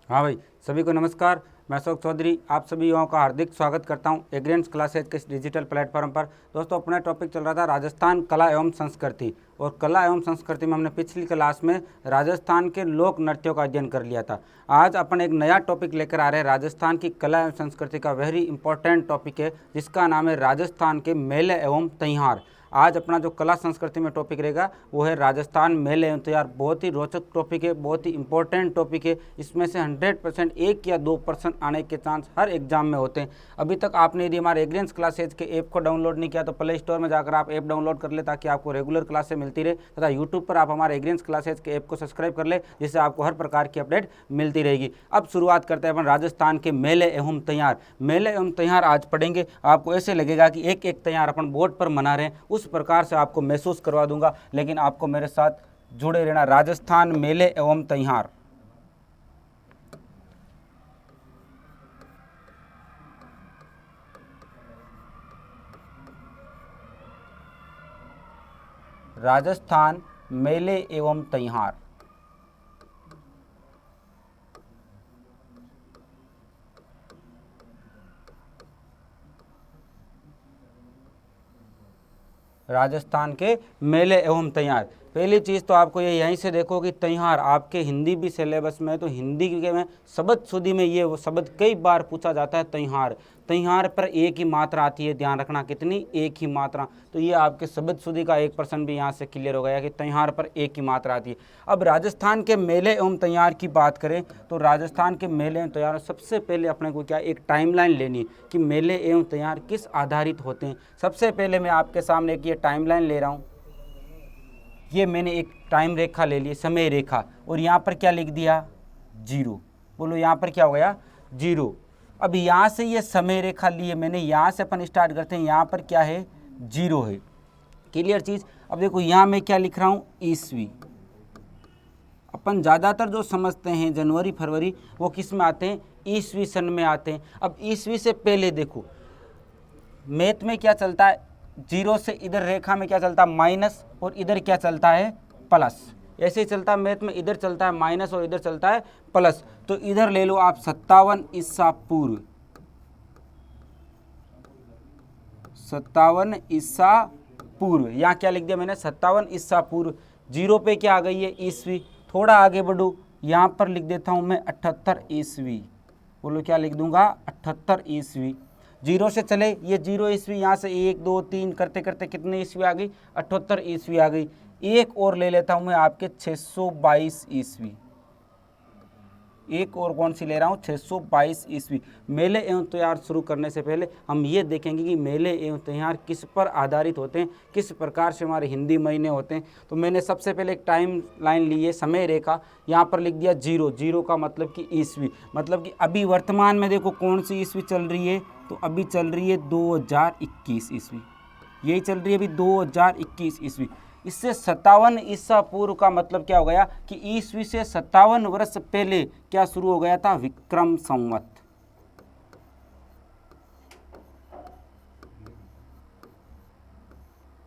हाँ भाई, सभी को नमस्कार। मैं अशोक चौधरी आप सभी युवाओं का हार्दिक स्वागत करता हूं एग्रीएंस क्लासेज के इस डिजिटल प्लेटफॉर्म पर। दोस्तों, अपना टॉपिक चल रहा था राजस्थान कला एवं संस्कृति, और कला एवं संस्कृति में हमने पिछली क्लास में राजस्थान के लोक नृत्यों का अध्ययन कर लिया था। आज अपन एक नया टॉपिक लेकर आ रहे हैं। राजस्थान की कला एवं संस्कृति का वेरी इंपॉर्टेंट टॉपिक है, जिसका नाम है राजस्थान के मेले एवं त्योहार। आज अपना जो कला संस्कृति में टॉपिक रहेगा वो है राजस्थान मेले एवं त्योहार। बहुत ही रोचक टॉपिक है, बहुत ही इंपॉर्टेंट टॉपिक है। इसमें से 100% 1 या 2% आने के चांस हर एग्जाम में होते हैं। अभी तक आपने यदि हमारे एग्रीएंस क्लासेज के ऐप को डाउनलोड नहीं किया तो प्ले स्टोर में जाकर आप ऐप डाउनलोड कर ले, ताकि आपको रेगुलर क्लासें मिलती रहे। तथा यूट्यूब पर आप हमारे एग्रीएंस क्लासेज के ऐप को सब्सक्राइब कर ले, जिससे आपको हर प्रकार की अपडेट मिलती रहेगी। अब शुरुआत करते हैं अपन राजस्थान के मेले एवं त्योहार। मेले एवं त्योहार आज पढ़ेंगे, आपको ऐसे लगेगा कि एक एक त्योहार अपन बोर्ड पर मना रहे हैं, उस प्रकार से आपको महसूस करवा दूंगा। लेकिन आपको मेरे साथ जुड़े रहना। राजस्थान मेले एवं त्योहार। राजस्थान मेले एवं त्योहार। राजस्थान के मेले एवं त्योहार। पहली चीज़ तो आपको ये यहीं से देखो कि त्योहार आपके हिंदी भी सिलेबस में है, तो हिंदी के में शब्द शुद्धि में ये वो शब्द कई बार पूछा जाता है त्योहार। त्योहार पर एक ही मात्रा आती है, ध्यान रखना, कितनी? एक ही मात्रा। तो ये आपके शब्द शुद्धि का 1% भी यहाँ से क्लियर हो गया कि त्योहार पर एक ही मात्रा आती है। अब राजस्थान के मेले एवं त्योहार की बात करें तो राजस्थान के मेले एवं त्योहार, सबसे पहले अपने को क्या एक टाइमलाइन लेनी है कि मेले एवं त्योहार किस आधारित होते हैं। सबसे पहले मैं आपके सामने एक ये टाइमलाइन ले रहा हूँ। ये मैंने एक टाइम रेखा ले ली, समय रेखा, और यहाँ पर क्या लिख दिया? 0। बोलो यहाँ पर क्या हो गया? 0। अब यहाँ से ये समय रेखा ली है मैंने, यहाँ से अपन स्टार्ट करते हैं। यहाँ पर क्या है? 0 है। क्लियर चीज़। अब देखो यहाँ मैं क्या लिख रहा हूँ? ईस्वी। अपन ज़्यादातर जो समझते हैं जनवरी फरवरी, वो किस में आते हैं? ईस्वी सन में आते हैं। अब ईस्वी से पहले देखो मैथ में क्या चलता है? 0 से इधर रेखा में क्या चलता है? माइनस, और इधर क्या चलता है? प्लस। ऐसे ही चलता है मैथ में, इधर चलता है माइनस और इधर चलता है प्लस। तो इधर ले लो आप 57 ईसा पूर्व। 57 ईसा पूर्व। यहाँ क्या लिख दिया मैंने? 57 ईसा पूर्व। 0 पे क्या आ गई है? ईस्वी। थोड़ा आगे बढ़ू, यहाँ पर लिख देता हूँ मैं 78 ईस्वी। बोलो क्या लिख दूंगा? 78 ईस्वी। 0 से चले, ये 0 ईस्वी, यहाँ से 1 2 3 करते करते कितने ईस्वी आ गई? 78 ईस्वी आ गई। एक और ले लेता हूँ मैं आपके 622 ईस्वी। एक और कौन सी ले रहा हूँ? 622 ईस्वी। मेले एवं त्योहार शुरू करने से पहले हम ये देखेंगे कि मेले एवं त्योहार किस पर आधारित होते हैं, किस प्रकार से हमारे हिंदी महीने होते हैं। तो मैंने सबसे पहले एक टाइम लाइन ली है, समय रेखा। यहाँ पर लिख दिया 0। 0 का मतलब कि ईस्वी, मतलब कि अभी वर्तमान में देखो कौन सी ईस्वी चल रही है? तो अभी चल रही है 2021 ईस्वी। यही चल रही है अभी 2021 ईस्वी। इससे 57 ईसा पूर्व का मतलब क्या हो गया कि ईस्वी से 57 वर्ष पहले क्या शुरू हो गया था? विक्रम संवत।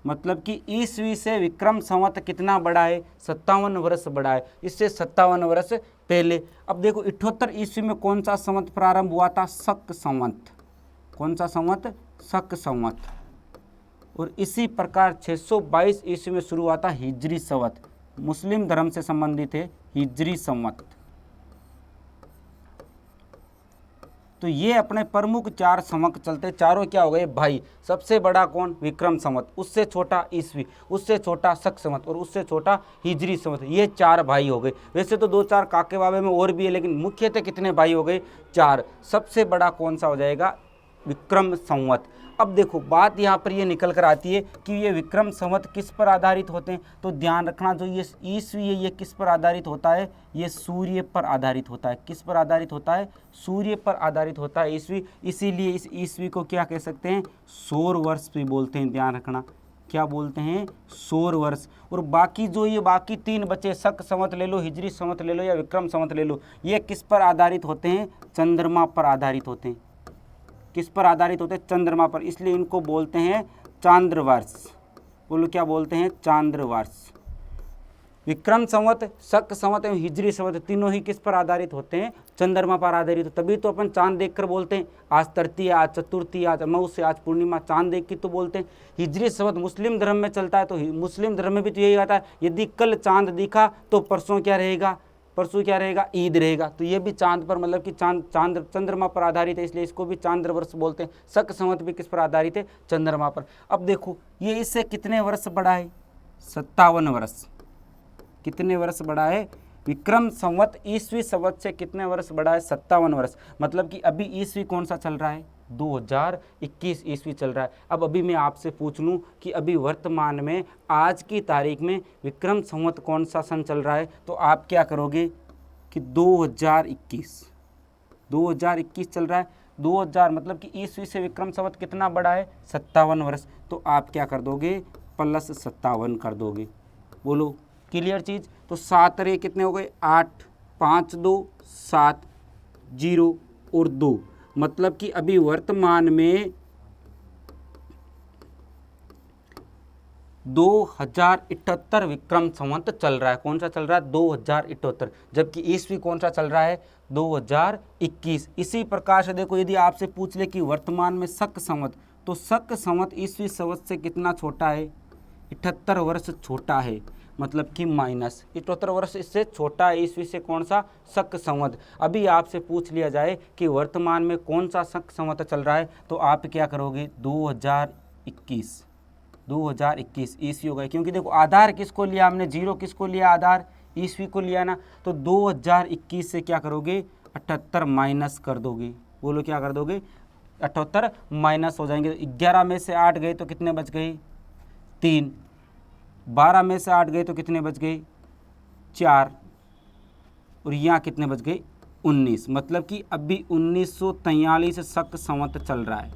मतलब कि ईस्वी से विक्रम संवत कितना बड़ा है? 57 वर्ष बड़ा है, इससे 57 वर्ष पहले। अब देखो 78 ईस्वी में कौन सा संवत प्रारंभ हुआ था? शक संवत। कौन सा संवत? शक संवत। और इसी प्रकार 622 ईस्वी में शुरू हुआ था हिजरी संवत। मुस्लिम धर्म से संबंधित है हिजरी संवत। तो ये अपने प्रमुख 4 संवत चलते। चारों क्या हो गए? भाई। सबसे बड़ा कौन? विक्रम संवत, उससे छोटा ईस्वी, उससे छोटा शक संवत, और उससे छोटा हिजरी संवत। ये 4 भाई हो गए। वैसे तो 2-4 काके बाबे में और भी है, लेकिन मुख्यतः कितने भाई हो गए? 4। सबसे बड़ा कौन सा हो जाएगा? विक्रम संवत। अब देखो बात यहाँ पर ये निकल कर आती है कि ये विक्रम संवत किस पर आधारित होते हैं। तो ध्यान रखना, जो ये ईस्वी है ये किस पर आधारित होता है? ये सूर्य पर आधारित होता है। किस पर आधारित होता है? सूर्य पर आधारित होता है ईस्वी। इसीलिए इस ईस्वी को क्या कह सकते हैं? सौर वर्ष भी बोलते हैं। ध्यान रखना, क्या बोलते हैं? सौर वर्ष। और बाकी जो ये बाकी 3 बचे, शक संवत ले लो, हिजरी संवत ले लो, या विक्रम संवत ले लो, ये किस पर आधारित होते हैं? चंद्रमा पर आधारित होते हैं। किस पर आधारित होते हैं? चंद्रमा पर। इसलिए इनको बोलते हैं चांद्रवर्ष। बोलो क्या बोलते हैं? चांद्रवर्ष। विक्रम संवत, शक संवत एवं हिजरी संवत तीनों ही किस पर आधारित होते हैं? चंद्रमा पर आधारित हो, तभी तो अपन चांद देखकर बोलते हैं आज तृतीया, आज चतुर्थी, आज अमावस्या, आज पूर्णिमा, चांद देख के तो बोलते हैं। हिजरी शब्द मुस्लिम धर्म में चलता है, तो मुस्लिम धर्म में भी तो यही आता है, यदि कल चांद दिखा तो परसों क्या रहेगा, परसों क्या रहेगा, ईद रहेगा। तो ये भी चांद पर मतलब कि चांद चंद्रमा पर आधारित है, इसलिए इसको भी चांद्र वर्ष बोलते हैं। शक संवत भी किस पर आधारित है, चंद्रमा पर। अब देखो ये इससे कितने वर्ष बड़ा है, 57 वर्ष। कितने वर्ष बड़ा है, विक्रम संवत ईस्वी संवत से कितने वर्ष बड़ा है, 57 वर्ष। मतलब कि अभी ईस्वी कौन सा चल रहा है, 2021 ईस्वी चल रहा है। अब अभी मैं आपसे पूछ लूं कि अभी वर्तमान में आज की तारीख में विक्रम संवत कौन सा सन चल रहा है, तो आप क्या करोगे कि 2021 चल रहा है। 2000 मतलब कि ईस्वी से विक्रम संवत कितना बड़ा है, 57 वर्ष। तो आप क्या कर दोगे, +57 कर दोगे। बोलो क्लियर चीज़। तो 7 रे कितने हो गए, 8, 5 2 7, 0 और 2। मतलब कि अभी वर्तमान में 2078 विक्रम संवत चल रहा है। कौन सा चल रहा है, 2078। जबकि ईस्वी कौन सा चल रहा है, 2021। इसी प्रकार से देखो यदि आपसे पूछ ले कि वर्तमान में शक संवत, तो शक संवत ईस्वी संवत से कितना छोटा है, 78 वर्ष छोटा है। मतलब कि माइनस 78 वर्ष इससे छोटा है ईस्वी से कौन सा, शक संवत। अभी आपसे पूछ लिया जाए कि वर्तमान में कौन सा शक संवत चल रहा है, तो आप क्या करोगे, 2021 ईस्वी हो गए। क्योंकि देखो आधार किसको लिया हमने, 0 किसको लिया, आधार ईस्वी को लिया ना। तो 2021 से क्या करोगे, 78 माइनस कर दोगे। बोलो क्या कर दोगे, 78 माइनस हो जाएंगे। 11 में से 8 गए तो कितने बच गए, 3। 12 में से 8 गए तो कितने बच गए, 4। और यहाँ कितने बच गए, 19। मतलब कि अभी 1943 शक संवत चल रहा है।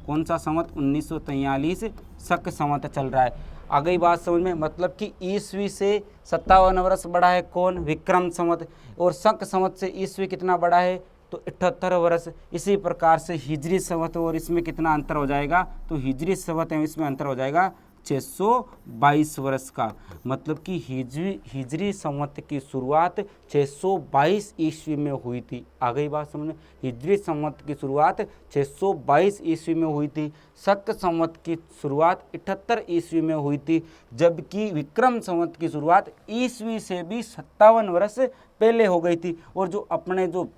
कौन सा संवत, 1943 शक संवत चल रहा है। आ गई बात समझ में। मतलब कि ईस्वी से 57 वर्ष बड़ा है कौन, विक्रम संवत। और शक संवत से ईस्वी कितना बड़ा है, तो 78 वर्ष। इसी प्रकार से हिजरी संवत और इसमें कितना अंतर हो जाएगा, तो हिजरी संवत एवं इसमें अंतर हो जाएगा 622 वर्ष का। मतलब कि हिजरी संवत की शुरुआत 622 ईस्वी में हुई थी। आ गई बात समझ में। हिजरी संवत की शुरुआत 622 ईस्वी में हुई थी। शक संवत की शुरुआत 78 ईस्वी में हुई थी। जबकि विक्रम संवत की शुरुआत ईस्वी से भी 57 वर्ष पहले हो गई थी। और जो अपने जो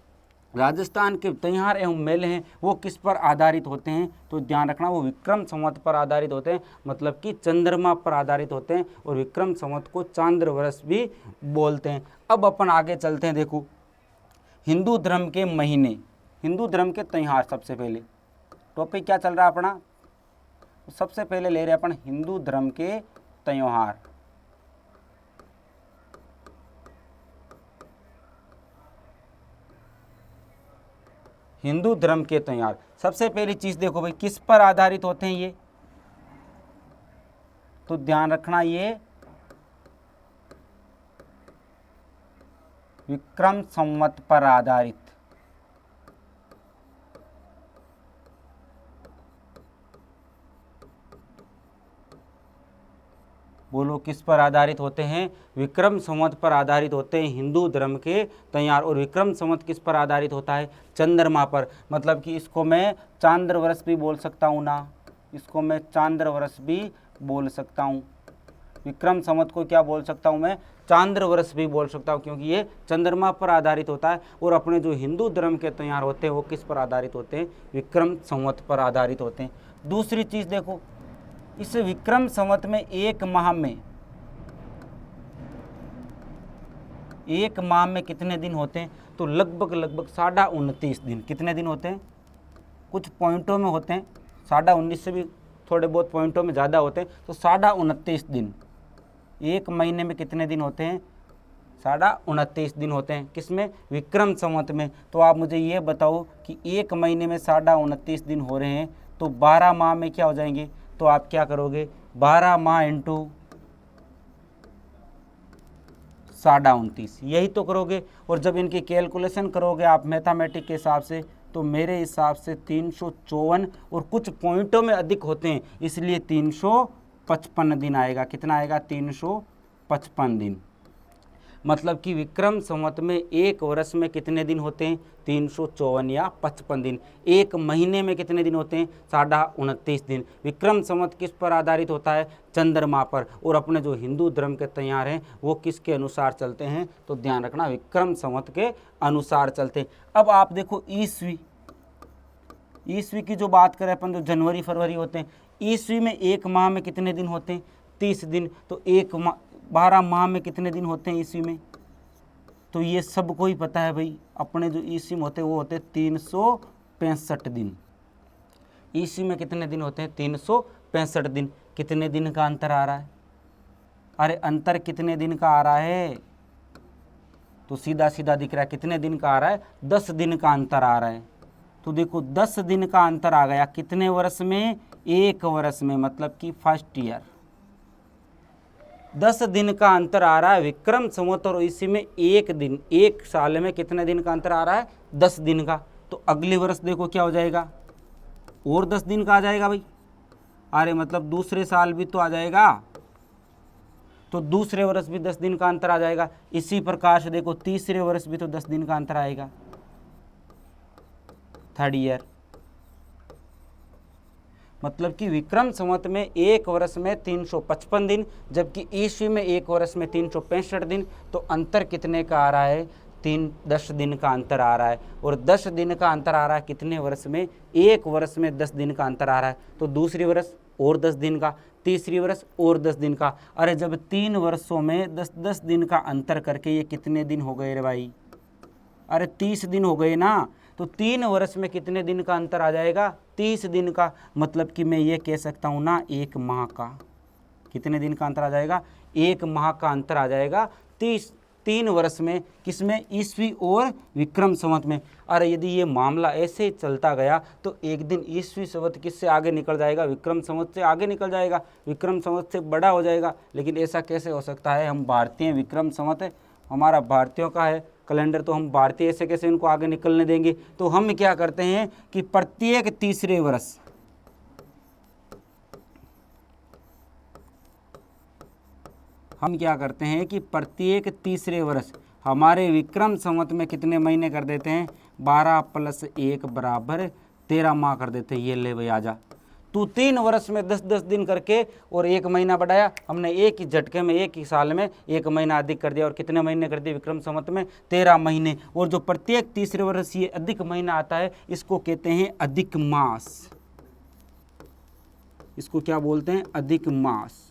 राजस्थान के त्योहार एवं मेले हैं वो किस पर आधारित होते हैं, तो ध्यान रखना वो विक्रम संवत पर आधारित होते हैं। मतलब कि चंद्रमा पर आधारित होते हैं। और विक्रम संवत को चांद्र वर्ष भी बोलते हैं। अब अपन आगे चलते हैं। देखो हिंदू धर्म के महीने, हिंदू धर्म के त्योहार। सबसे पहले टॉपिक क्या चल रहा है अपना, सबसे पहले ले रहे हैं अपन हिंदू धर्म के त्योहार। हिंदू धर्म के त्योहार, सबसे पहली चीज देखो भाई किस पर आधारित होते हैं ये, तो ध्यान रखना ये विक्रम संवत पर आधारित। बोलो किस पर आधारित होते हैं, विक्रम संवत पर आधारित होते हैं हिंदू धर्म के त्योहार। और विक्रम संवत किस पर आधारित होता है, चंद्रमा पर। मतलब कि इसको मैं चांद्र वर्ष भी बोल सकता हूँ ना, इसको मैं चांद्र वर्ष भी बोल सकता हूँ। विक्रम संवत को क्या बोल सकता हूँ मैं, चांद्र वर्ष भी बोल सकता हूँ, क्योंकि ये चंद्रमा पर आधारित होता है। और अपने जो हिंदू धर्म के त्योहार होते हैं वो किस पर आधारित होते हैं, विक्रम संवत पर आधारित होते हैं। दूसरी चीज़ देखो, इस विक्रम संवत में एक माह में कितने दिन होते हैं, तो लगभग 29.5 दिन। कितने दिन होते हैं, कुछ पॉइंटों में होते हैं 19.5 से भी थोड़े बहुत पॉइंटों में ज़्यादा होते हैं, तो 29.5 दिन। एक महीने में कितने दिन होते हैं, 29.5 दिन होते हैं। किसमें, विक्रम संवत में। तो आप मुझे ये बताओ कि एक महीने में 29.5 दिन हो रहे हैं, तो 12 माह में क्या हो जाएंगे, तो आप क्या करोगे, 12 माह इंटू 29.5, यही तो करोगे। और जब इनकी कैलकुलेशन करोगे आप मैथमेटिक के हिसाब से, तो मेरे हिसाब से 354 और कुछ पॉइंटों में अधिक होते हैं, इसलिए 355 दिन आएगा। कितना आएगा, 355 दिन। मतलब कि विक्रम संवत में एक वर्ष में कितने दिन होते हैं? 354 या 55 दिन। एक महीने में कितने दिन होते हैं? 29.5 दिन। विक्रम संवत किस पर आधारित होता है? चंद्रमा पर। और अपने जो हिंदू धर्म के तैयार हैं वो किसके अनुसार चलते हैं? तो ध्यान रखना, विक्रम संवत के अनुसार चलते हैं। अब आप देखो ईस्वी की जो बात करें अपन, जो जनवरी फरवरी होते हैं, ईस्वी में एक माह में कितने दिन होते हैं? 30 दिन। तो 12 माह में कितने दिन होते हैं ईस्वी में? तो ये सबको ही पता है भाई, अपने जो ईस्वी में होते हैं वो होते हैं 365 दिन। ईस्वी में कितने दिन होते हैं? 365 दिन। कितने दिन का अंतर आ रहा है? अरे अंतर कितने दिन का आ रहा है? तो सीधा सीधा दिख रहा है, कितने दिन का आ रहा है? 10 दिन का अंतर आ रहा है। तो देखो 10 दिन का अंतर आ गया, कितने वर्ष में? एक वर्ष में, मतलब कि फर्स्ट ईयर। 10 दिन का अंतर आ रहा है विक्रम संवत और ईस्वी में। एक दिन, एक साल में कितने दिन का अंतर आ रहा है? 10 दिन का। तो अगले वर्ष देखो क्या हो जाएगा, और 10 दिन का आ जाएगा भाई। अरे मतलब दूसरे साल भी तो आ जाएगा, तो दूसरे वर्ष भी 10 दिन का अंतर आ जाएगा। इसी प्रकार से देखो तीसरे वर्ष भी तो 10 दिन का अंतर आएगा, थर्ड ईयर। मतलब कि विक्रम संवत में एक वर्ष में 355 दिन, जबकि ईस्वी में एक वर्ष में 365 दिन। तो अंतर कितने का आ रहा है? 10 दिन का अंतर आ रहा है। और 10 दिन का अंतर आ रहा है कितने वर्ष में? एक वर्ष में 10 दिन का अंतर आ रहा है। तो दूसरी वर्ष और 10 दिन का, तीसरी वर्ष और 10 दिन का। अरे जब 3 वर्षों में 10-10 दिन का अंतर करके ये कितने दिन हो गए रे भाई? अरे 30 दिन हो गए ना। तो 3 वर्ष में कितने दिन का अंतर आ जाएगा? 30 दिन का। मतलब कि मैं ये कह सकता हूँ ना, एक माह का। कितने दिन का अंतर आ जाएगा? एक माह का अंतर आ जाएगा 3 वर्ष में। किसमें? ईस्वी और विक्रम संवत में। अरे यदि ये मामला ऐसे ही चलता गया तो एक दिन ईस्वी संवत किससे आगे निकल जाएगा? विक्रम संवत से आगे निकल जाएगा, विक्रम संवत से बड़ा हो जाएगा। लेकिन ऐसा कैसे हो सकता है? हम भारतीय, विक्रम संवत है हमारा भारतीयों का है कैलेंडर, तो हम भारतीय ऐसे कैसे उनको आगे निकलने देंगे? तो हम क्या करते हैं कि प्रत्येक तीसरे वर्ष, हम क्या करते हैं कि प्रत्येक तीसरे वर्ष हमारे विक्रम संवत में कितने महीने कर देते हैं? 12 + 1 = 13 माह कर देते हैं। ये ले भाई आजा, तू 3 वर्ष में 10-10 दिन करके और एक महीना बढ़ाया। हमने एक ही झटके में, एक ही साल में एक महीना अधिक कर दिया। और कितने महीने कर दिए विक्रम संवत में? 13 महीने। और जो प्रत्येक तीसरे वर्ष ये अधिक महीना आता है, इसको कहते हैं अधिक मास। इसको क्या बोलते हैं? अधिक मास।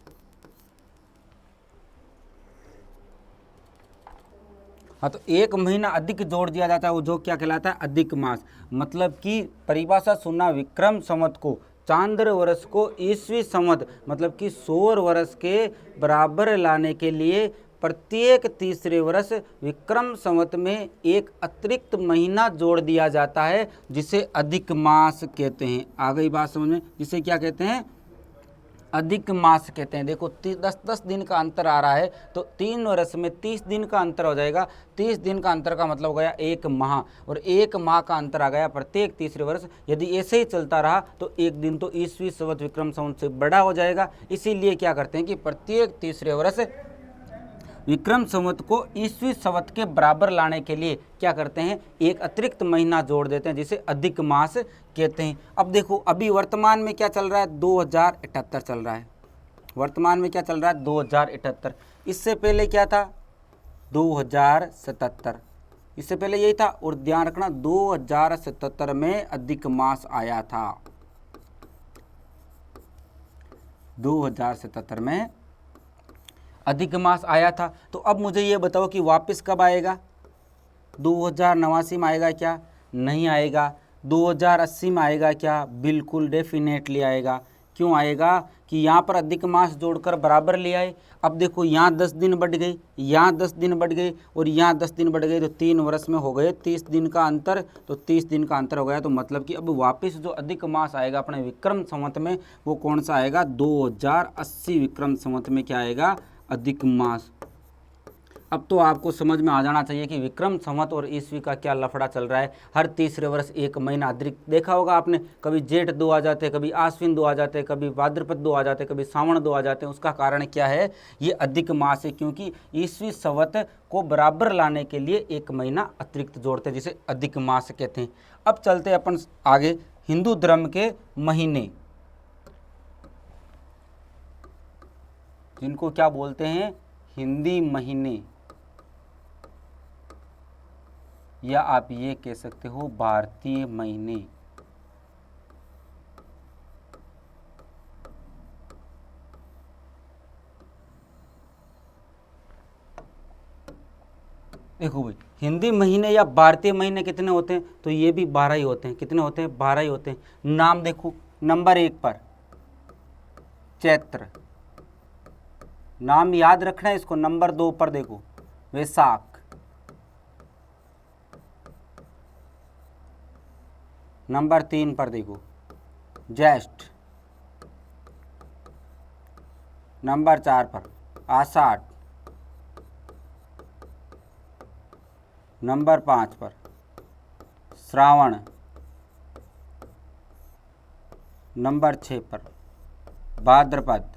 हाँ, तो एक महीना अधिक जोड़ दिया जाता है, वो जो क्या कहलाता है? अधिक मास। मतलब कि परिभाषा सुनना, विक्रम संवत को, चांद्र वर्ष को ईस्वी संवत मतलब कि सौर वर्ष के बराबर लाने के लिए प्रत्येक तीसरे वर्ष विक्रम संवत में एक अतिरिक्त महीना जोड़ दिया जाता है, जिसे अधिक मास कहते हैं। आ गई बात समझ में? जिसे क्या कहते हैं? अधिक मास कहते हैं। देखो 10-10 दिन का अंतर आ रहा है, तो 3 वर्ष में 30 दिन का अंतर हो जाएगा। 30 दिन का अंतर का मतलब हो गया एक माह, और एक माह का अंतर आ गया प्रत्येक तीसरे वर्ष। यदि ऐसे ही चलता रहा तो एक दिन तो ईस्वी संवत विक्रम संवत से बड़ा हो जाएगा। इसीलिए क्या करते हैं कि प्रत्येक तीसरे वर्ष विक्रम संवत को ईस्वी संवत के बराबर लाने के लिए क्या करते हैं? एक अतिरिक्त महीना जोड़ देते हैं, जिसे अधिक मास कहते हैं। अब देखो अभी वर्तमान में क्या चल रहा है? 2078 चल रहा है। वर्तमान में क्या चल रहा है? 2078। इससे पहले क्या था? 2077। इससे पहले यही था। और ध्यान रखना 2077 में अधिक मास आया था। 2077 में अधिक मास आया था। तो अब मुझे ये बताओ कि वापस कब आएगा? 2089 में आएगा क्या? नहीं आएगा। 2080 में आएगा क्या? बिल्कुल डेफिनेटली आएगा। क्यों आएगा? कि यहाँ पर अधिक मास जोड़कर बराबर ले आए। अब देखो यहाँ 10 दिन बढ़ गई, यहाँ 10 दिन बढ़ गए, और यहाँ 10 दिन बढ़ गए, तो 3 वर्ष में हो गए 30 दिन का अंतर। तो 30 दिन का अंतर हो गया, तो मतलब कि अब वापस जो अधिक मास आएगा अपने विक्रम संवत में, वो कौन सा आएगा? 2080 विक्रम संवत में क्या आएगा? अधिक मास। अब तो आपको समझ में आ जाना चाहिए कि विक्रम संवत और ईस्वी का क्या लफड़ा चल रहा है। हर तीसरे वर्ष एक महीना अतिरिक्त देखा होगा आपने, कभी जेठ 2 आ जाते, कभी आश्विन 2 आ जाते, कभी भाद्रपद 2 आ जाते, कभी सावन 2 आ जाते हैं। उसका कारण क्या है? ये अधिक मास है, क्योंकि ईस्वी संवत को बराबर लाने के लिए एक महीना अतिरिक्त जोड़ते हैं, जिसे अधिक मास कहते हैं। अब चलते अपन आगे, हिंदू धर्म के महीने जिनको क्या बोलते हैं? हिंदी महीने, या आप ये कह सकते हो भारतीय महीने। देखो भाई, हिंदी महीने या भारतीय महीने कितने होते हैं? तो ये भी 12 ही होते हैं। कितने होते हैं? 12 ही होते हैं। नाम देखो, नंबर 1 पर चैत्र, नाम याद रखना है इसको। नंबर 2 पर देखो वैशाख, नंबर 3 पर देखो ज्येष्ठ, नंबर 4 पर आषाढ़, नंबर 5 पर श्रावण, नंबर 6 पर भाद्रपद।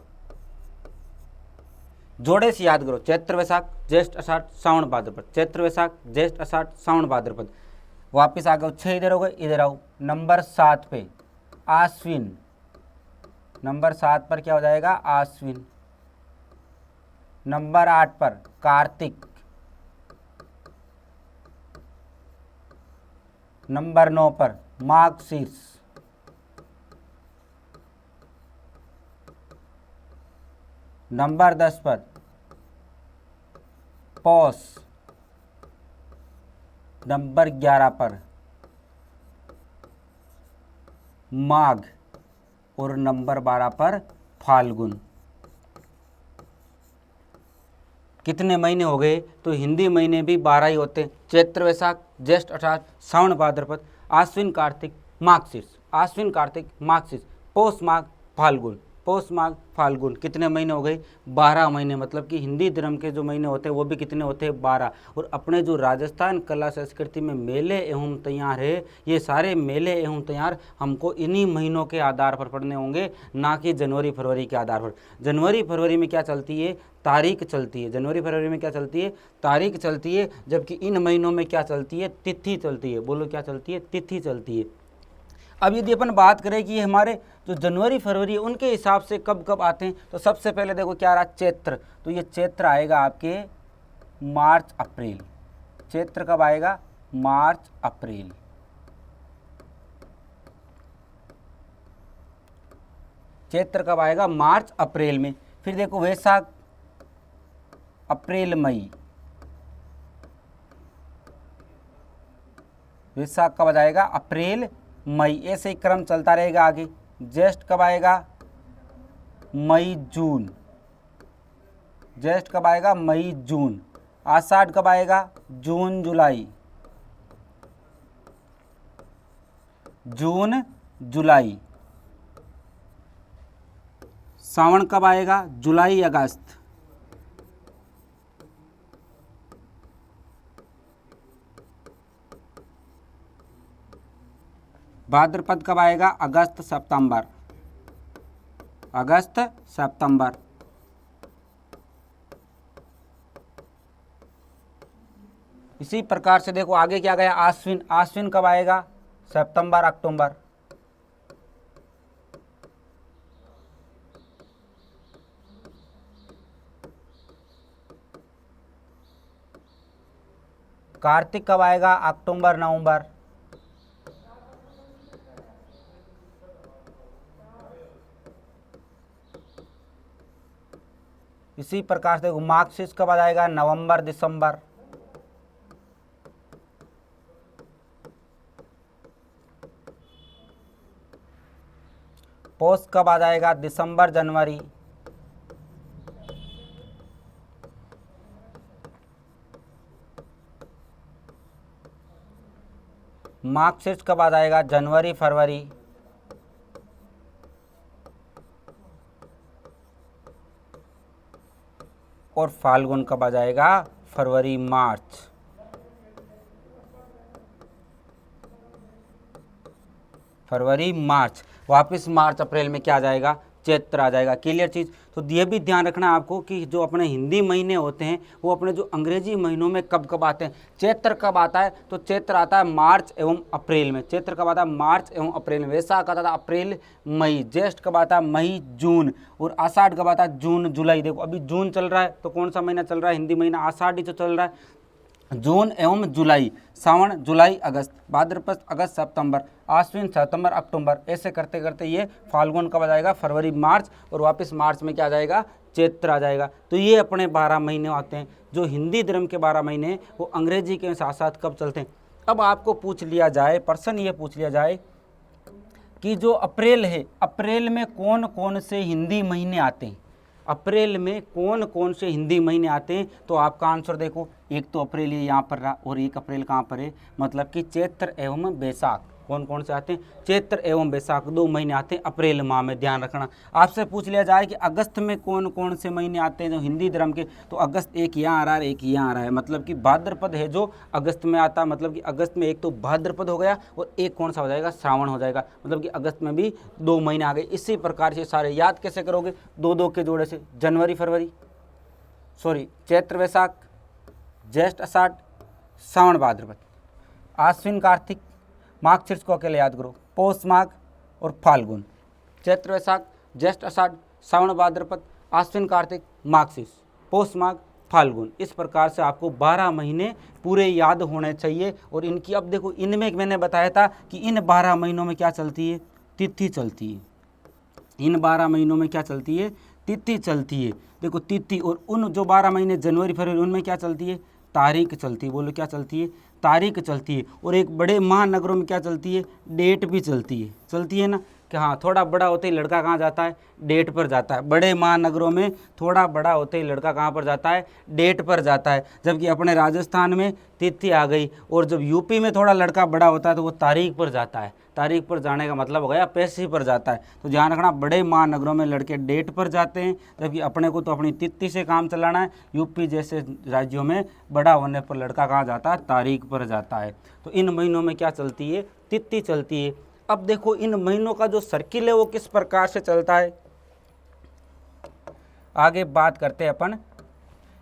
जोड़े से याद करो, चैत्र वैशाख ज्येष्ठ आषाढ़ सावन भाद्रपद, चैत्र वैशाख ज्येष्ठ आषाढ़ सावन भाद्रपद। वापिस आ गए 6, इधर हो गए, इधर आओ। नंबर 7 पे आश्विन, नंबर 7 पर क्या हो जाएगा? आश्विन। नंबर 8 पर कार्तिक, नंबर 9 पर माघशीर्ष, नंबर 10 पर पौष, नंबर 11 पर माघ और नंबर 12 पर फाल्गुन। कितने महीने हो गए? तो हिंदी महीने भी 12 ही होते हैं। चैत्र वैशाख ज्येष्ठ आषाढ़ सावन भाद्रपद, आश्विन कार्तिक माघशीर्ष, आश्विन कार्तिक माघशीर्ष, पौष माघ फाल्गुन, पौष माघ फाल्गुन। कितने महीने हो गए? 12 महीने। मतलब कि हिंदी धर्म के जो महीने होते हैं वो भी कितने होते हैं? 12। और अपने जो राजस्थान कला संस्कृति में मेले एवं त्योहार है, ये सारे मेले एवं त्योहार हमको इन्हीं महीनों के आधार पर पढ़ने होंगे, ना कि जनवरी फरवरी के आधार पर। जनवरी फरवरी में क्या चलती है? तारीख चलती है। जनवरी फरवरी में क्या चलती है? तारीख चलती है। जबकि इन महीनों में क्या चलती है? तिथि चलती है। बोलो क्या चलती है? तिथि चलती है। अब यदि अपन बात करें कि ये हमारे जो जनवरी फरवरी है उनके हिसाब से कब कब आते हैं, तो सबसे पहले देखो क्या रहा? चैत्र। तो ये चैत्र आएगा आपके मार्च अप्रैल। चैत्र कब आएगा? मार्च अप्रैल। चैत्र कब आएगा? मार्च अप्रैल में। फिर देखो वैशाख अप्रैल मई, वैशाख कब आ जाएगा? अप्रैल मई। ऐसे ही क्रम चलता रहेगा आगे। ज्येष्ठ कब आएगा? मई जून। ज्येष्ठ कब आएगा? मई जून। आषाढ़ कब आएगा? जून जुलाई, जून जुलाई। सावन कब आएगा? जुलाई अगस्त। भाद्रपद कब आएगा? अगस्त सितंबर, अगस्त सितंबर। इसी प्रकार से देखो आगे क्या गया? आश्विन। आश्विन कब आएगा? सितंबर अक्टूबर। कार्तिक कब आएगा? अक्टूबर नवंबर। इसी प्रकार से मार्गशीर्ष कब आ जाएगा? नवंबर दिसंबर। पौष कब आ जाएगा? दिसंबर जनवरी। मार्गशीर्ष कब आ जाएगा? जनवरी फरवरी। और फाल्गुन कब आ जाएगा? फरवरी मार्च, फरवरी मार्च, वापस मार्च अप्रैल में क्या आ जाएगा, चैत्र आ जाएगा। क्लियर चीज़। तो ये भी ध्यान रखना आपको कि जो अपने हिंदी महीने होते हैं वो अपने जो अंग्रेजी महीनों में कब कब आते हैं। चैत्र कब आता है, तो चैत्र आता है मार्च एवं अप्रैल में। चैत्र कब आता है, मार्च एवं अप्रैल में। वैशाख आता था अप्रैल मई। ज्येष्ठ कब आता है, मई जून। और आषाढ़ कब आता है, जून जुलाई। देखो अभी जून चल रहा है, तो कौन सा महीना चल रहा है, हिंदी महीना आषाढ़ ही तो चल रहा है। जून एवं जुलाई, सावन जुलाई अगस्त, भाद्रपद अगस्त सितंबर, आश्विन सितंबर अक्टूबर, ऐसे करते करते ये फाल्गुन कब आ जाएगा, फरवरी मार्च, और वापस मार्च में क्या आ जाएगा, चैत्र आ जाएगा। तो ये अपने 12 महीने आते हैं। जो हिंदी धर्म के 12 महीने हैं वो अंग्रेजी के साथ साथ कब चलते हैं। अब आपको पूछ लिया जाए, प्रश्न ये पूछ लिया जाए कि जो अप्रैल है, अप्रैल में कौन कौन से हिंदी महीने आते हैं, अप्रैल में कौन कौन से हिंदी महीने आते हैं। तो आपका आंसर देखो, एक तो अप्रैल ये यहाँ पर रहा, और एक अप्रैल कहाँ पर है, मतलब कि चैत्र एवं बैसाख। कौन कौन से आते हैं, चैत्र एवं बैसाख, 2 महीने आते हैं अप्रैल माह में। ध्यान रखना। आपसे पूछ लिया जाए कि अगस्त में कौन कौन से महीने आते हैं जो हिंदी धर्म के, तो अगस्त एक यहाँ आ रहा है, एक यहाँ आ रहा है, मतलब कि भाद्रपद है जो अगस्त में आता है। मतलब कि अगस्त में एक तो भाद्रपद हो गया और एक कौन सा हो जाएगा, श्रावण हो जाएगा। मतलब कि अगस्त में भी 2 महीने आ गए। इसी प्रकार से सारे याद कैसे करोगे, 2-2 के जोड़े से, जनवरी फरवरी, चैत्र वैशाख, ज्येष्ठ आषाढ़, श्रावण भाद्रपद, आश्विन कार्तिक, माघ शीर्ष को अकेले याद करो, पौष माघ और फाल्गुन, चैत्र वैशाख, ज्येष्ठ आषाढ़, श्रावण भाद्रपद, आश्विन कार्तिक, माघ शीर्ष, पौष माघ, फाल्गुन। इस प्रकार से आपको 12 महीने पूरे याद होने चाहिए। और इनकी अब देखो, इनमें मैंने बताया था कि इन 12 महीनों में क्या चलती है, तिथि चलती है। इन 12 महीनों में क्या चलती है, तिथि चलती है। देखो तिथि, और उन जो 12 महीने जनवरी फरवरी, उनमें क्या चलती है, तारीख चलती है। बोलो क्या चलती है, तारीख चलती है। और एक बड़े महानगरों में क्या चलती है, डेट भी चलती है ना, कि हाँ थोड़ा बड़ा होते ही लड़का कहाँ जाता है, डेट पर जाता है। बड़े महानगरों में थोड़ा बड़ा होते ही लड़का कहाँ पर जाता है, डेट पर जाता है। जबकि अपने राजस्थान में तिथि आ गई, और जब यूपी में थोड़ा लड़का बड़ा होता है तो वो तारीख पर जाता है। तारीख पर जाने का मतलब हो गया पैसे पर जाता है। तो ध्यान रखना, बड़े महानगरों में लड़के डेट पर जाते हैं, जबकि अपने को तो अपनी तिथि से काम चलाना है। यूपी जैसे राज्यों में बड़ा होने पर लड़का कहाँ जाता है, तारीख पर जाता है। तो इन महीनों में क्या चलती है, तिथि चलती है। अब देखो इन महीनों का जो सर्किल है वो किस प्रकार से चलता है, आगे बात करते हैं अपन।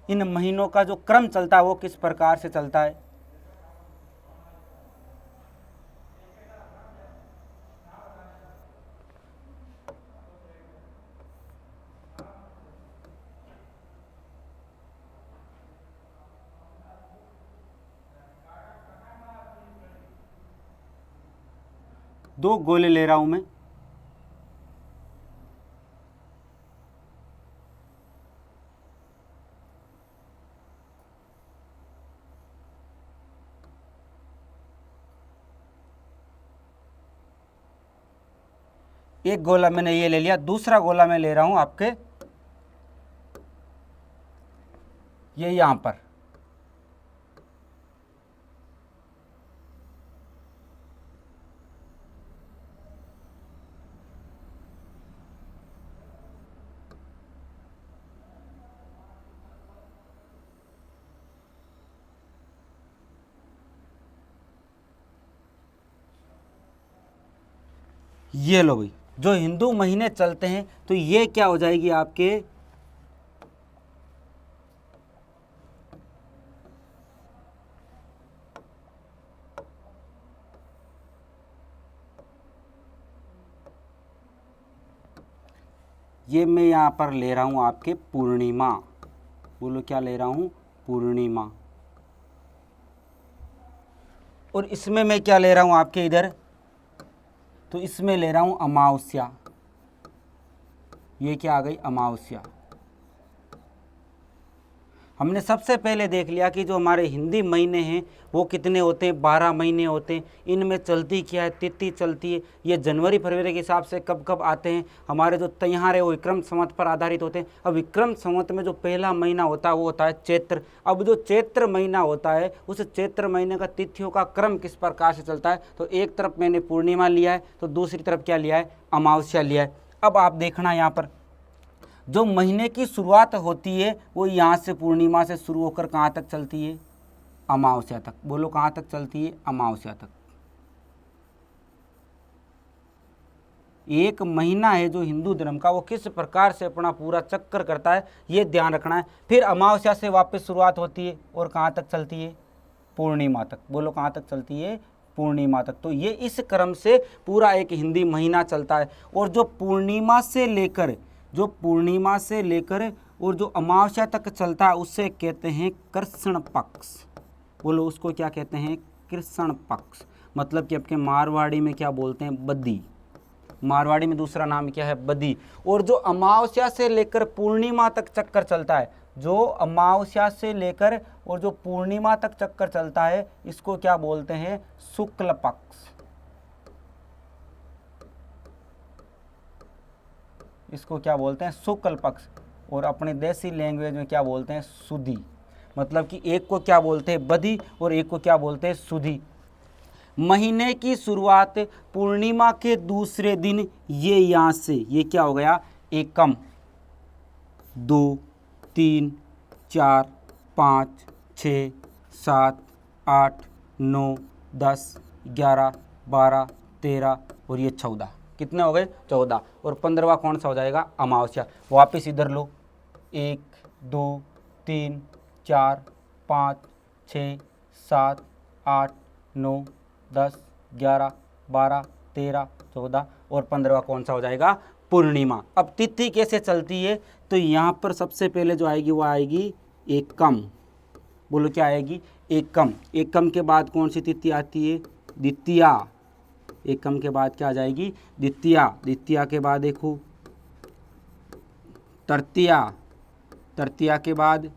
इन महीनों का जो क्रम चलता है वो किस प्रकार से चलता है। दो गोले ले रहा हूं मैं, एक गोला मैंने ये ले लिया, दूसरा गोला मैं ले रहा हूं आपके ये यहां पर। ये लो भाई, जो हिंदू महीने चलते हैं तो ये क्या हो जाएगी आपके, ये मैं यहाँ पर ले रहा हूँ आपके पूर्णिमा। बोलो क्या ले रहा हूँ, पूर्णिमा। और इसमें मैं क्या ले रहा हूँ आपके इधर, तो इसमें ले रहा हूँ अमावस्या। ये क्या आ गई, अमावस्या। हमने सबसे पहले देख लिया कि जो हमारे हिंदी महीने हैं वो कितने होते हैं, 12 महीने होते हैं। इनमें चलती क्या है, तिथि चलती है। ये जनवरी फरवरी के हिसाब से कब कब आते हैं। हमारे जो त्यौहार है वो विक्रम संवत पर आधारित होते हैं। अब विक्रम संवत में जो पहला महीना होता है वो होता है चैत्र। अब जो चैत्र महीना होता है उस चैत्र महीने का तिथियों का क्रम किस प्रकार से चलता है, तो एक तरफ मैंने पूर्णिमा लिया है तो दूसरी तरफ क्या लिया है, अमावस्या लिया है। अब आप देखना यहाँ पर जो महीने की शुरुआत होती है वो यहाँ से पूर्णिमा से शुरू होकर कहाँ तक चलती है? अमावस्या तक। बोलो कहाँ तक चलती है? अमावस्या तक। एक महीना है जो हिंदू धर्म का, वो किस प्रकार से अपना पूरा चक्कर करता है ये ध्यान रखना है। फिर अमावस्या से वापस शुरुआत होती है और कहाँ तक चलती है? पूर्णिमा तक। बोलो कहाँ तक चलती है? पूर्णिमा तक। तो ये इस क्रम से पूरा एक हिंदी महीना चलता है। और जो पूर्णिमा से लेकर और जो अमावस्या तक चलता है उसे कहते हैं कृष्ण पक्ष। बोलो उसको क्या कहते हैं? कृष्ण पक्ष। मतलब कि आपके मारवाड़ी में क्या बोलते हैं? बदी। मारवाड़ी में दूसरा नाम क्या है? बदी। और जो अमावस्या से लेकर पूर्णिमा तक चक्कर चलता है, जो अमावस्या से लेकर और जो पूर्णिमा तक चक्कर चलता है, इसको क्या बोलते हैं? शुक्ल पक्ष। इसको क्या बोलते हैं? शुक्ल पक्ष। और अपने देसी लैंग्वेज में क्या बोलते हैं? सुदी। मतलब कि एक को क्या बोलते हैं? बदी और एक को क्या बोलते हैं? सुदी। महीने की शुरुआत पूर्णिमा के दूसरे दिन, ये यहाँ से ये क्या हो गया? एकम। 2 3 4 5 6 7 8 9 10 11 12 13 और ये 14। कितने हो गए? 14। और 15वां कौन सा हो जाएगा? अमावस्या। वापस इधर लो। 1 2 3 4 5 6 7 8 9 10 11 12 13 14 और 15वां कौन सा हो जाएगा? पूर्णिमा। अब तिथि कैसे चलती है? तो यहाँ पर सबसे पहले जो आएगी वो आएगी एकम। बोलो क्या आएगी? एकम। एकम के बाद कौन सी तिथि आती है? द्वितीया। एकम के बाद क्या आ जाएगी? द्वितीया। द्वितीया के बाद देखो तृतीया। तृतीया के बाद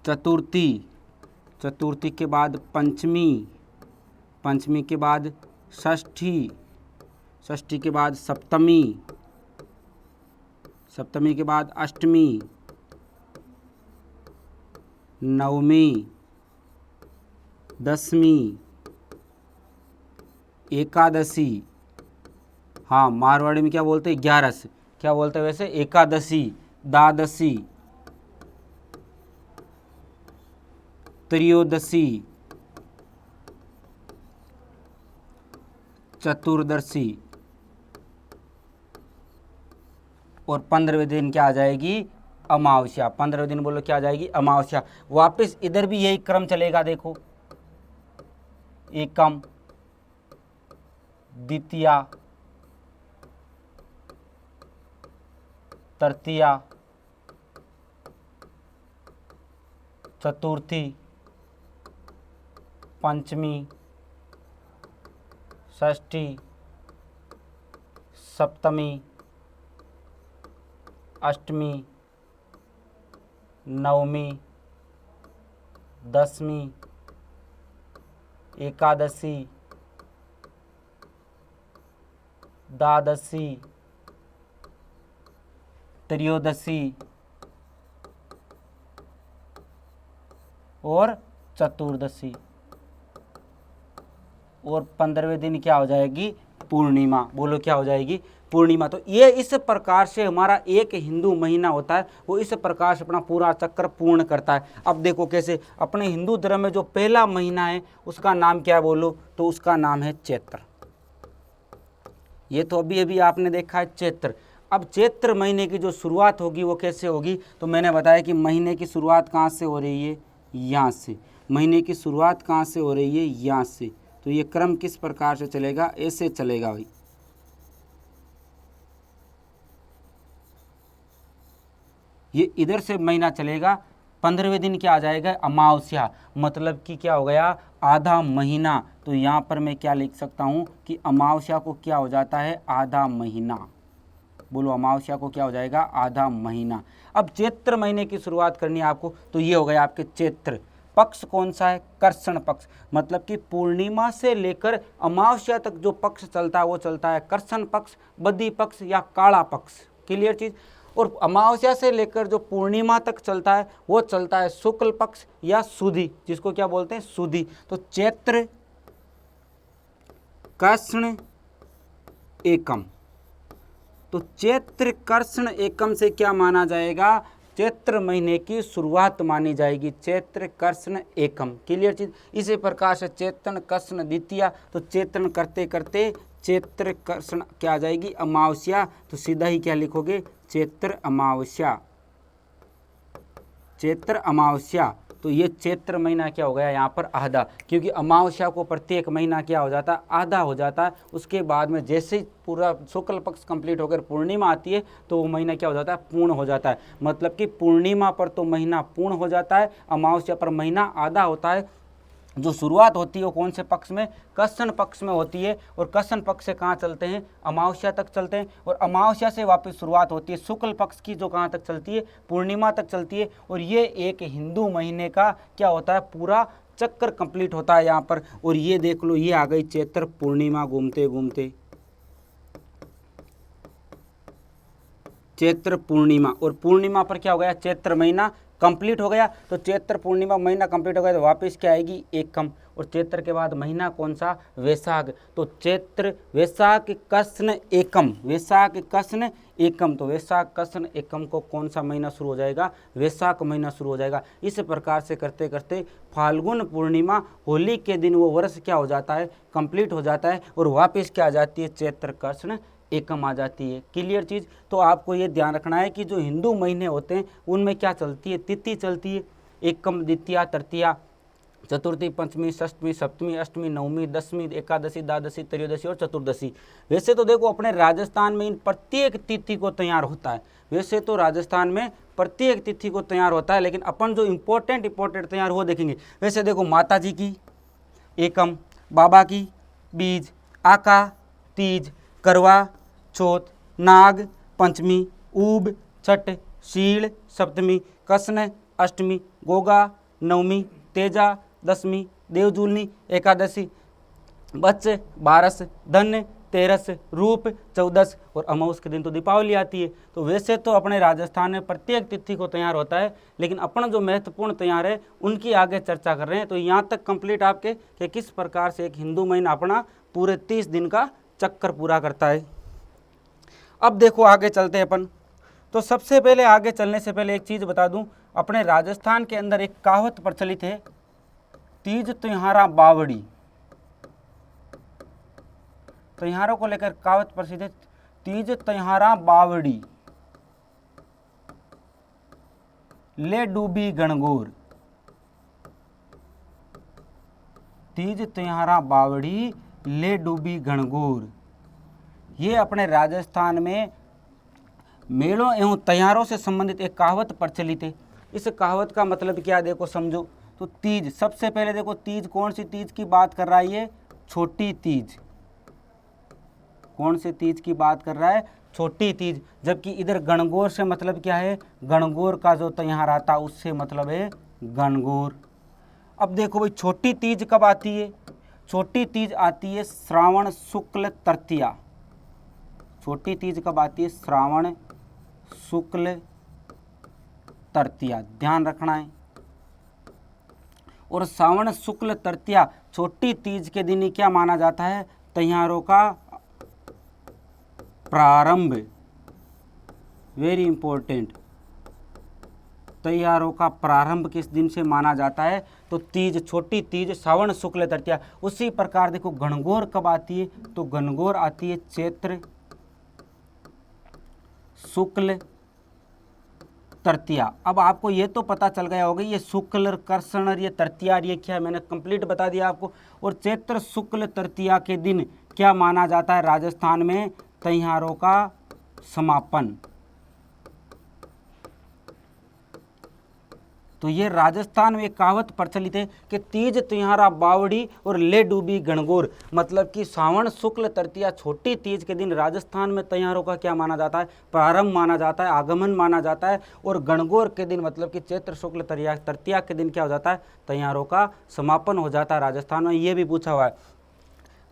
चतुर्थी। चतुर्थी के बाद पंचमी। पंचमी के बाद षष्ठी। षष्ठी के बाद सप्तमी। सप्तमी के बाद अष्टमी। नवमी। दसवीं। एकादशी। हाँ, मारवाड़ी में क्या बोलते हैं? 11। क्या बोलते हैं वैसे? एकादशी। द्वादशी। त्रयोदशी। चतुर्दशी। और 15वें दिन क्या आ जाएगी? अमावस्या। 15वें दिन बोलो क्या आ जाएगी? अमावस्या। वापस इधर भी यही क्रम चलेगा। देखो एकम, द्वितीया, तृतीया, चतुर्थी, पंचमी, षष्ठी, सप्तमी, अष्टमी, नवमी, दसवीं, एकादशी, द्वादशी, त्रयोदशी और चतुर्दशी। और 15वें दिन क्या हो जाएगी? पूर्णिमा। बोलो क्या हो जाएगी? पूर्णिमा। तो ये इस प्रकार से हमारा एक हिंदू महीना होता है, वो इस प्रकार से अपना पूरा चक्कर पूर्ण करता है। अब देखो कैसे। अपने हिंदू धर्म में जो पहला महीना है उसका नाम क्या है? बोलो। तो उसका नाम है चैत्र। ये तो अभी अभी आपने देखा है, चैत्र। अब चैत्र महीने की जो शुरुआत होगी वो कैसे होगी? तो मैंने बताया कि महीने की शुरुआत कहाँ से हो रही है? यहाँ से। महीने की शुरुआत कहाँ से हो रही है? यहाँ से। तो ये क्रम किस प्रकार से चलेगा? ऐसे चलेगा भाई। ये इधर से महीना चलेगा। 15वें दिन क्या आ जाएगा? अमावस्या। मतलब कि क्या हो गया? आधा महीना। तो यहाँ पर मैं क्या लिख सकता हूँ कि अमावस्या को क्या हो जाता है? आधा महीना। बोलो अमावस्या को क्या हो जाएगा? आधा महीना। अब चैत्र महीने की शुरुआत करनी है आपको, तो ये हो गया आपके चैत्र। पक्ष कौन सा है? कृष्ण पक्ष। मतलब कि पूर्णिमा से लेकर अमावस्या तक जो पक्ष चलता है वो चलता है कृष्ण पक्ष, बदी पक्ष या काला पक्ष। क्लियर चीज। और अमावस्या से लेकर जो पूर्णिमा तक चलता है वो चलता है शुक्ल पक्ष या सुदी, जिसको क्या बोलते हैं? सुदी। तो चैत्र, कृष्ण, एकम। तो चैत्र कृष्ण एकम से क्या माना जाएगा, चैत्र महीने की शुरुआत मानी जाएगी, चैत्र कृष्ण एकम। क्लियर चीज। इसी प्रकार से चैत्र कृष्ण द्वितीया, तो चैत्र करते करते चैत्र कृष्ण क्या आ जाएगी, अमावस्या। तो सीधा ही क्या लिखोगे, चैत्र अमावस्या, चैत्र अमावस्या। तो ये चैत्र महीना क्या हो गया यहाँ पर आधा, क्योंकि अमावस्या को प्रत्येक महीना क्या हो जाता है, आधा हो जाता है। उसके बाद में जैसे ही पूरा शुक्ल पक्ष कंप्लीट होकर पूर्णिमा आती है तो वो महीना क्या हो जाता है, पूर्ण हो जाता है। मतलब कि पूर्णिमा पर तो महीना पूर्ण हो जाता है, अमावस्या पर महीना आधा होता है। जो शुरुआत होती है वो कौन से पक्ष में, कृष्ण पक्ष में होती है, और कृष्ण पक्ष से कहाँ चलते हैं, अमावस्या तक चलते हैं, और अमावस्या से वापस शुरुआत होती है शुक्ल पक्ष की, जो कहाँ तक चलती है, पूर्णिमा तक चलती है। और ये एक हिंदू महीने का क्या होता है, पूरा चक्कर कंप्लीट होता है यहाँ पर। और ये देख लो, ये आ गई चैत्र पूर्णिमा, घूमते घूमते चैत्र पूर्णिमा, और पूर्णिमा पर क्या हो गया, चैत्र महीना कंप्लीट हो गया। तो चैत्र पूर्णिमा महीना कंप्लीट हो गया तो वापस क्या आएगी, एकम। और चैत्र के बाद महीना कौन सा, वैशाख। तो चैत्र वैशाख कृष्ण एकम, वैशाख कृष्ण एकम। तो वैशाख कृष्ण एकम को कौन सा महीना शुरू हो जाएगा, वैशाख महीना शुरू हो जाएगा। इस प्रकार से करते करते फाल्गुन पूर्णिमा, होली के दिन वो वर्ष क्या हो जाता है, कंप्लीट हो जाता है, और वापस क्या आ जाती है, चैत्र कृष्ण एकम आ जाती है। क्लियर चीज़। तो आपको ये ध्यान रखना है कि जो हिंदू महीने होते हैं उनमें क्या चलती है, तिथि चलती है, एकम, द्वितीया, तृतीया, चतुर्थी, पंचमी, षष्ठमी, सप्तमी, अष्टमी, नवमी, दसवीं, एकादशी, द्वादशी, त्रयोदशी और चतुर्दशी। वैसे तो देखो अपने राजस्थान में इन प्रत्येक तिथि को तैयार होता है, वैसे तो राजस्थान में प्रत्येक तिथि को तैयार होता है, लेकिन अपन जो इम्पोर्टेंट तैयार हो देखेंगे। वैसे देखो माता जी की एकम, बाबा की बीज, आका तीज, करवा चौथ, नाग पंचमी, ऊब छठ, शील सप्तमी, कृष्ण अष्टमी, गोगा नवमी, तेजा दसवीं, देवजूलनी एकादशी, बच्च बारस, धन्य तेरस, रूप चौदस, और अमावस के दिन तो दीपावली आती है। तो वैसे तो अपने राजस्थान में प्रत्येक तिथि को तैयार होता है, लेकिन अपना जो महत्वपूर्ण तैयार है उनकी आगे चर्चा कर रहे हैं। तो यहाँ तक कंप्लीट आपके कि किस प्रकार से एक हिंदू महीना अपना पूरे 30 दिन का चक्कर पूरा करता है। अब देखो आगे चलते हैं अपन। तो सबसे पहले आगे चलने से पहले एक चीज़ बता दूं, अपने राजस्थान के अंदर एक कहावत प्रचलित है, तीज त्योहारा बावड़ी। त्योहारों को लेकर कहावत प्रसिद्ध है, तीज त्योहारा बावड़ी, ले डूबी गणगौर। तीज त्योहारा बावड़ी, ले डूबी गणगौर। ये अपने राजस्थान में मेलों एवं त्योहारों से संबंधित एक कहावत प्रचलित है। इस कहावत का मतलब क्या, देखो समझो। तो तीज, सबसे पहले देखो तीज कौन सी तीज की बात कर रहा है, ये छोटी तीज। कौन से तीज की बात कर रहा है, छोटी तीज। जबकि इधर गणगौर से मतलब क्या है, गणगौर का जो त्योहार आता है उससे मतलब है गणगौर। अब देखो भाई छोटी तीज कब आती है, छोटी तीज आती है श्रावण शुक्ल तृतीया। छोटी तीज कब आती है, श्रावण शुक्ल तृतीया, ध्यान रखना है। और श्रावण शुक्ल तृतीया छोटी तीज के दिन ही क्या माना जाता है, त्योहारों का प्रारंभ। वेरी इंपॉर्टेंट, त्योहारों का प्रारंभ किस दिन से माना जाता है, तो तीज, छोटी तीज, श्रावण शुक्ल तृतीया। उसी प्रकार देखो गणगौर कब आती है, तो गणगौर आती है चैत्र शुक्ल तृतीया। अब आपको ये तो पता चल गया होगा, ये शुक्ल कृष्ण और ये तृतीया, ये क्या है, मैंने कंप्लीट बता दिया आपको। और चैत्र शुक्ल तृतीया के दिन क्या माना जाता है राजस्थान में, त्योहारों का समापन। तो ये राजस्थान में एक कहावत प्रचलित है कि तीज त्योहारा बावड़ी और ले डूबी गणगौर। मतलब कि श्रावण शुक्ल तृतीया छोटी तीज के दिन राजस्थान में त्योहारों का क्या माना जाता है, प्रारंभ माना जाता है, आगमन माना जाता है। और गणगौर के दिन मतलब कि चैत्र शुक्ल तृतीया के दिन क्या हो जाता है, त्योहारों का समापन हो जाता है राजस्थान में। ये भी पूछा हुआ है।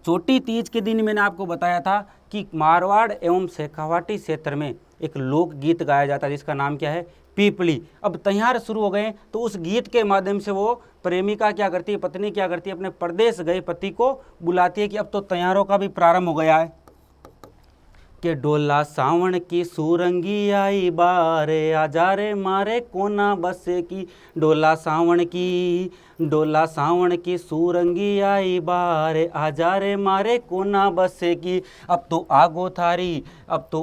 छोटी तीज के दिन मैंने आपको बताया था कि मारवाड़ एवं शेखावाटी क्षेत्र में एक लोकगीत गाया जाता है जिसका नाम क्या है, पीपली। अब त्योहार शुरू हो गए तो उस गीत के माध्यम से वो प्रेमिका क्या करती है, पत्नी क्या करती है, अपने परदेश गए पति को बुलाती है कि अब तो त्योहारों का भी प्रारंभ हो गया है। के डोला सावन की सूरंगी आई बारे आजा रे मारे कोना बसे की, डोला सावन की सूरंगी आई बारे आजा रे मारे कोना बसे की। अब तो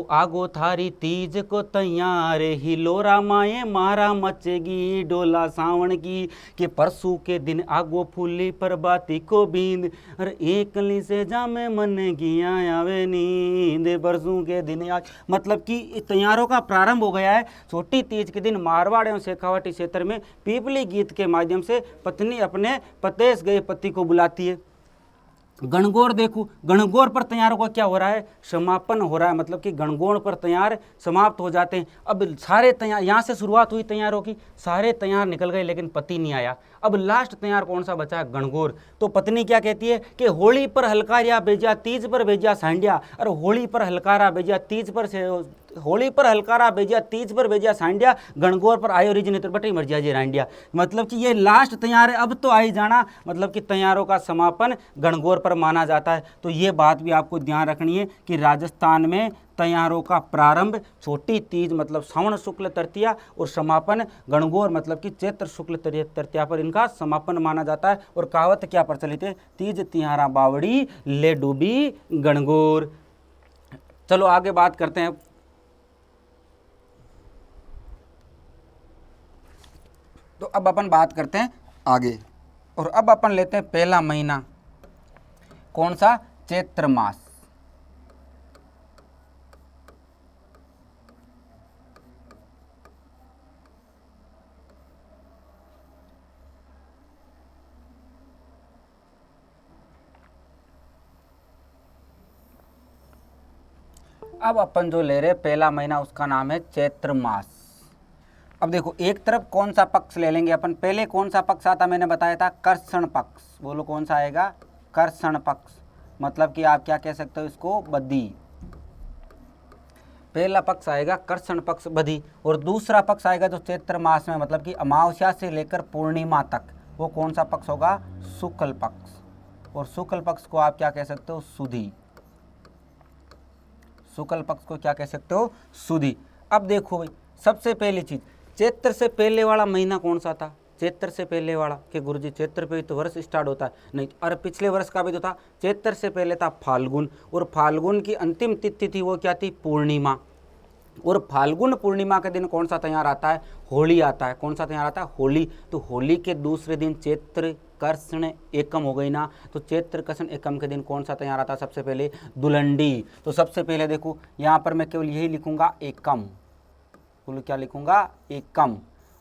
आगो थारी तीज को तैयार हिलोरा माए मारा मचेगी, डोला सावन की कि परसों के दिन आगो फूली पर बाती को बींद, अरे एक ली से जामे मन गिया आवे नींद, परसों के दिन आज मतलब कि तैयारों का प्रारंभ हो गया है। छोटी तीज के दिन मारवाड़ एवं शेखावाटी क्षेत्र में पीपली गीत के माध्यम से पत्नी अपने पतेश गए पति को बुलाती है। गणगौर देखो, गणगौर पर तैयारों का क्या हो रहा है, समापन हो रहा है, मतलब कि गणगौर पर तैयार समाप्त हो जाते हैं। अब सारे तैयार, यहाँ से शुरुआत हुई तैयारों की, सारे तैयार निकल गए लेकिन पति नहीं आया। अब लास्ट तैयार कौन सा बचा है, गणगौर। तो पत्नी क्या कहती है कि होली पर हलकारिया बेजा तीज पर बेजा सांडिया, अरे होली पर हलकारा बेजा तीज पर से होली पर हलकारा बेजा तीज पर बेजा सांडिया, गणगौर पर आयो रिज नेत्र बटे मर जाए रांडिया। मतलब कि ये लास्ट तैयार है, अब तो आई जाना, मतलब कि तैयारों का समापन गणगौर पर माना जाता है। तो ये बात भी आपको ध्यान रखनी है कि राजस्थान में तैयारों का प्रारंभ छोटी तीज मतलब श्रावण शुक्ल तृतीया और समापन गणगौर मतलब कि चैत्र शुक्ल तृतीया पर इनका समापन माना जाता है। और कहावत क्या प्रचलित है, तीज तिहारा बावड़ी ले डूबी गणगौर। चलो आगे बात करते हैं। तो अब अपन बात करते हैं आगे, और अब अपन लेते हैं पहला महीना, कौन सा, चैत्र मास। अब अपन जो ले रहे पहला महीना उसका नाम है चैत्र मास। अब देखो एक तरफ कौन सा पक्ष ले लेंगे अपन, पहले कौन सा पक्ष आता मैंने बताया था, कर्षण पक्ष। बोलो कौन सा आएगा, कर्षण पक्ष, मतलब कि आप क्या कह सकते हो इसको, बदी। पहला पक्ष आएगा कर्षण पक्ष बदी, और दूसरा पक्ष आएगा जो चैत्र मास में मतलब कि अमावस्या से लेकर पूर्णिमा तक, वो कौन सा पक्ष होगा, शुक्ल पक्ष। और शुक्ल पक्ष को आप क्या कह सकते हो, सुधी। शुक्ल पक्ष को क्या कह सकते हो, सुधी। अब देखो भाई, सबसे पहली चीज, चैत्र से पहले वाला महीना कौन सा था, चैत्र से पहले वाला, कि गुरुजी चैत्र पे ही तो वर्ष स्टार्ट होता है, नहीं, अरे पिछले वर्ष का भी तो था। चैत्र से पहले था फाल्गुन, और फाल्गुन की अंतिम तिथि थी वो क्या थी, पूर्णिमा। और फाल्गुन पूर्णिमा के दिन कौन सा त्यौहार आता है, होली आता है। कौन सा त्यौहार आता है, होली। तो होली के दूसरे दिन चैत्र कृष्ण एकम हो गई ना, तो चैत्र कृष्ण एकम के दिन कौन सा त्यौहार आता है, सबसे पहले दुलंडी। तो सबसे पहले देखो यहाँ पर मैं केवल यही लिखूंगा एकम, बोलो क्या लिखूंगा, एकम।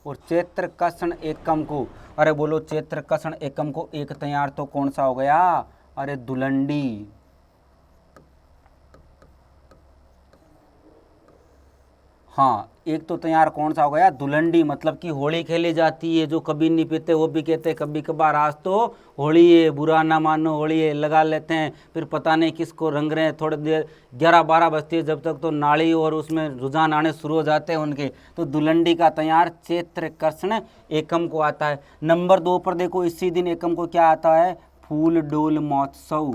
और चैत्र कृष्ण एकम को, अरे बोलो चैत्र कृष्ण एकम को एक त्यौहार तो कौन सा हो गया, अरे दुलंडी। हाँ, एक तो त्यौहार कौन सा हो गया, दुलंडी, मतलब कि होली खेली जाती है। जो कभी नहीं पीते वो भी कहते कभी कभार आज तो होली है, बुरा ना मानो होली है, लगा लेते हैं, फिर पता नहीं किसको रंग रहे हैं। थोड़ी देर 11-12 बजती है जब तक, तो नाड़ी और उसमें रुझान आने शुरू हो जाते हैं उनके। तो दुलंडी का त्यौहार चैत्र कृष्ण एकम को आता है। नंबर 2 पर देखो, इसी दिन एकम को क्या आता है, फूल डोल महोत्सव।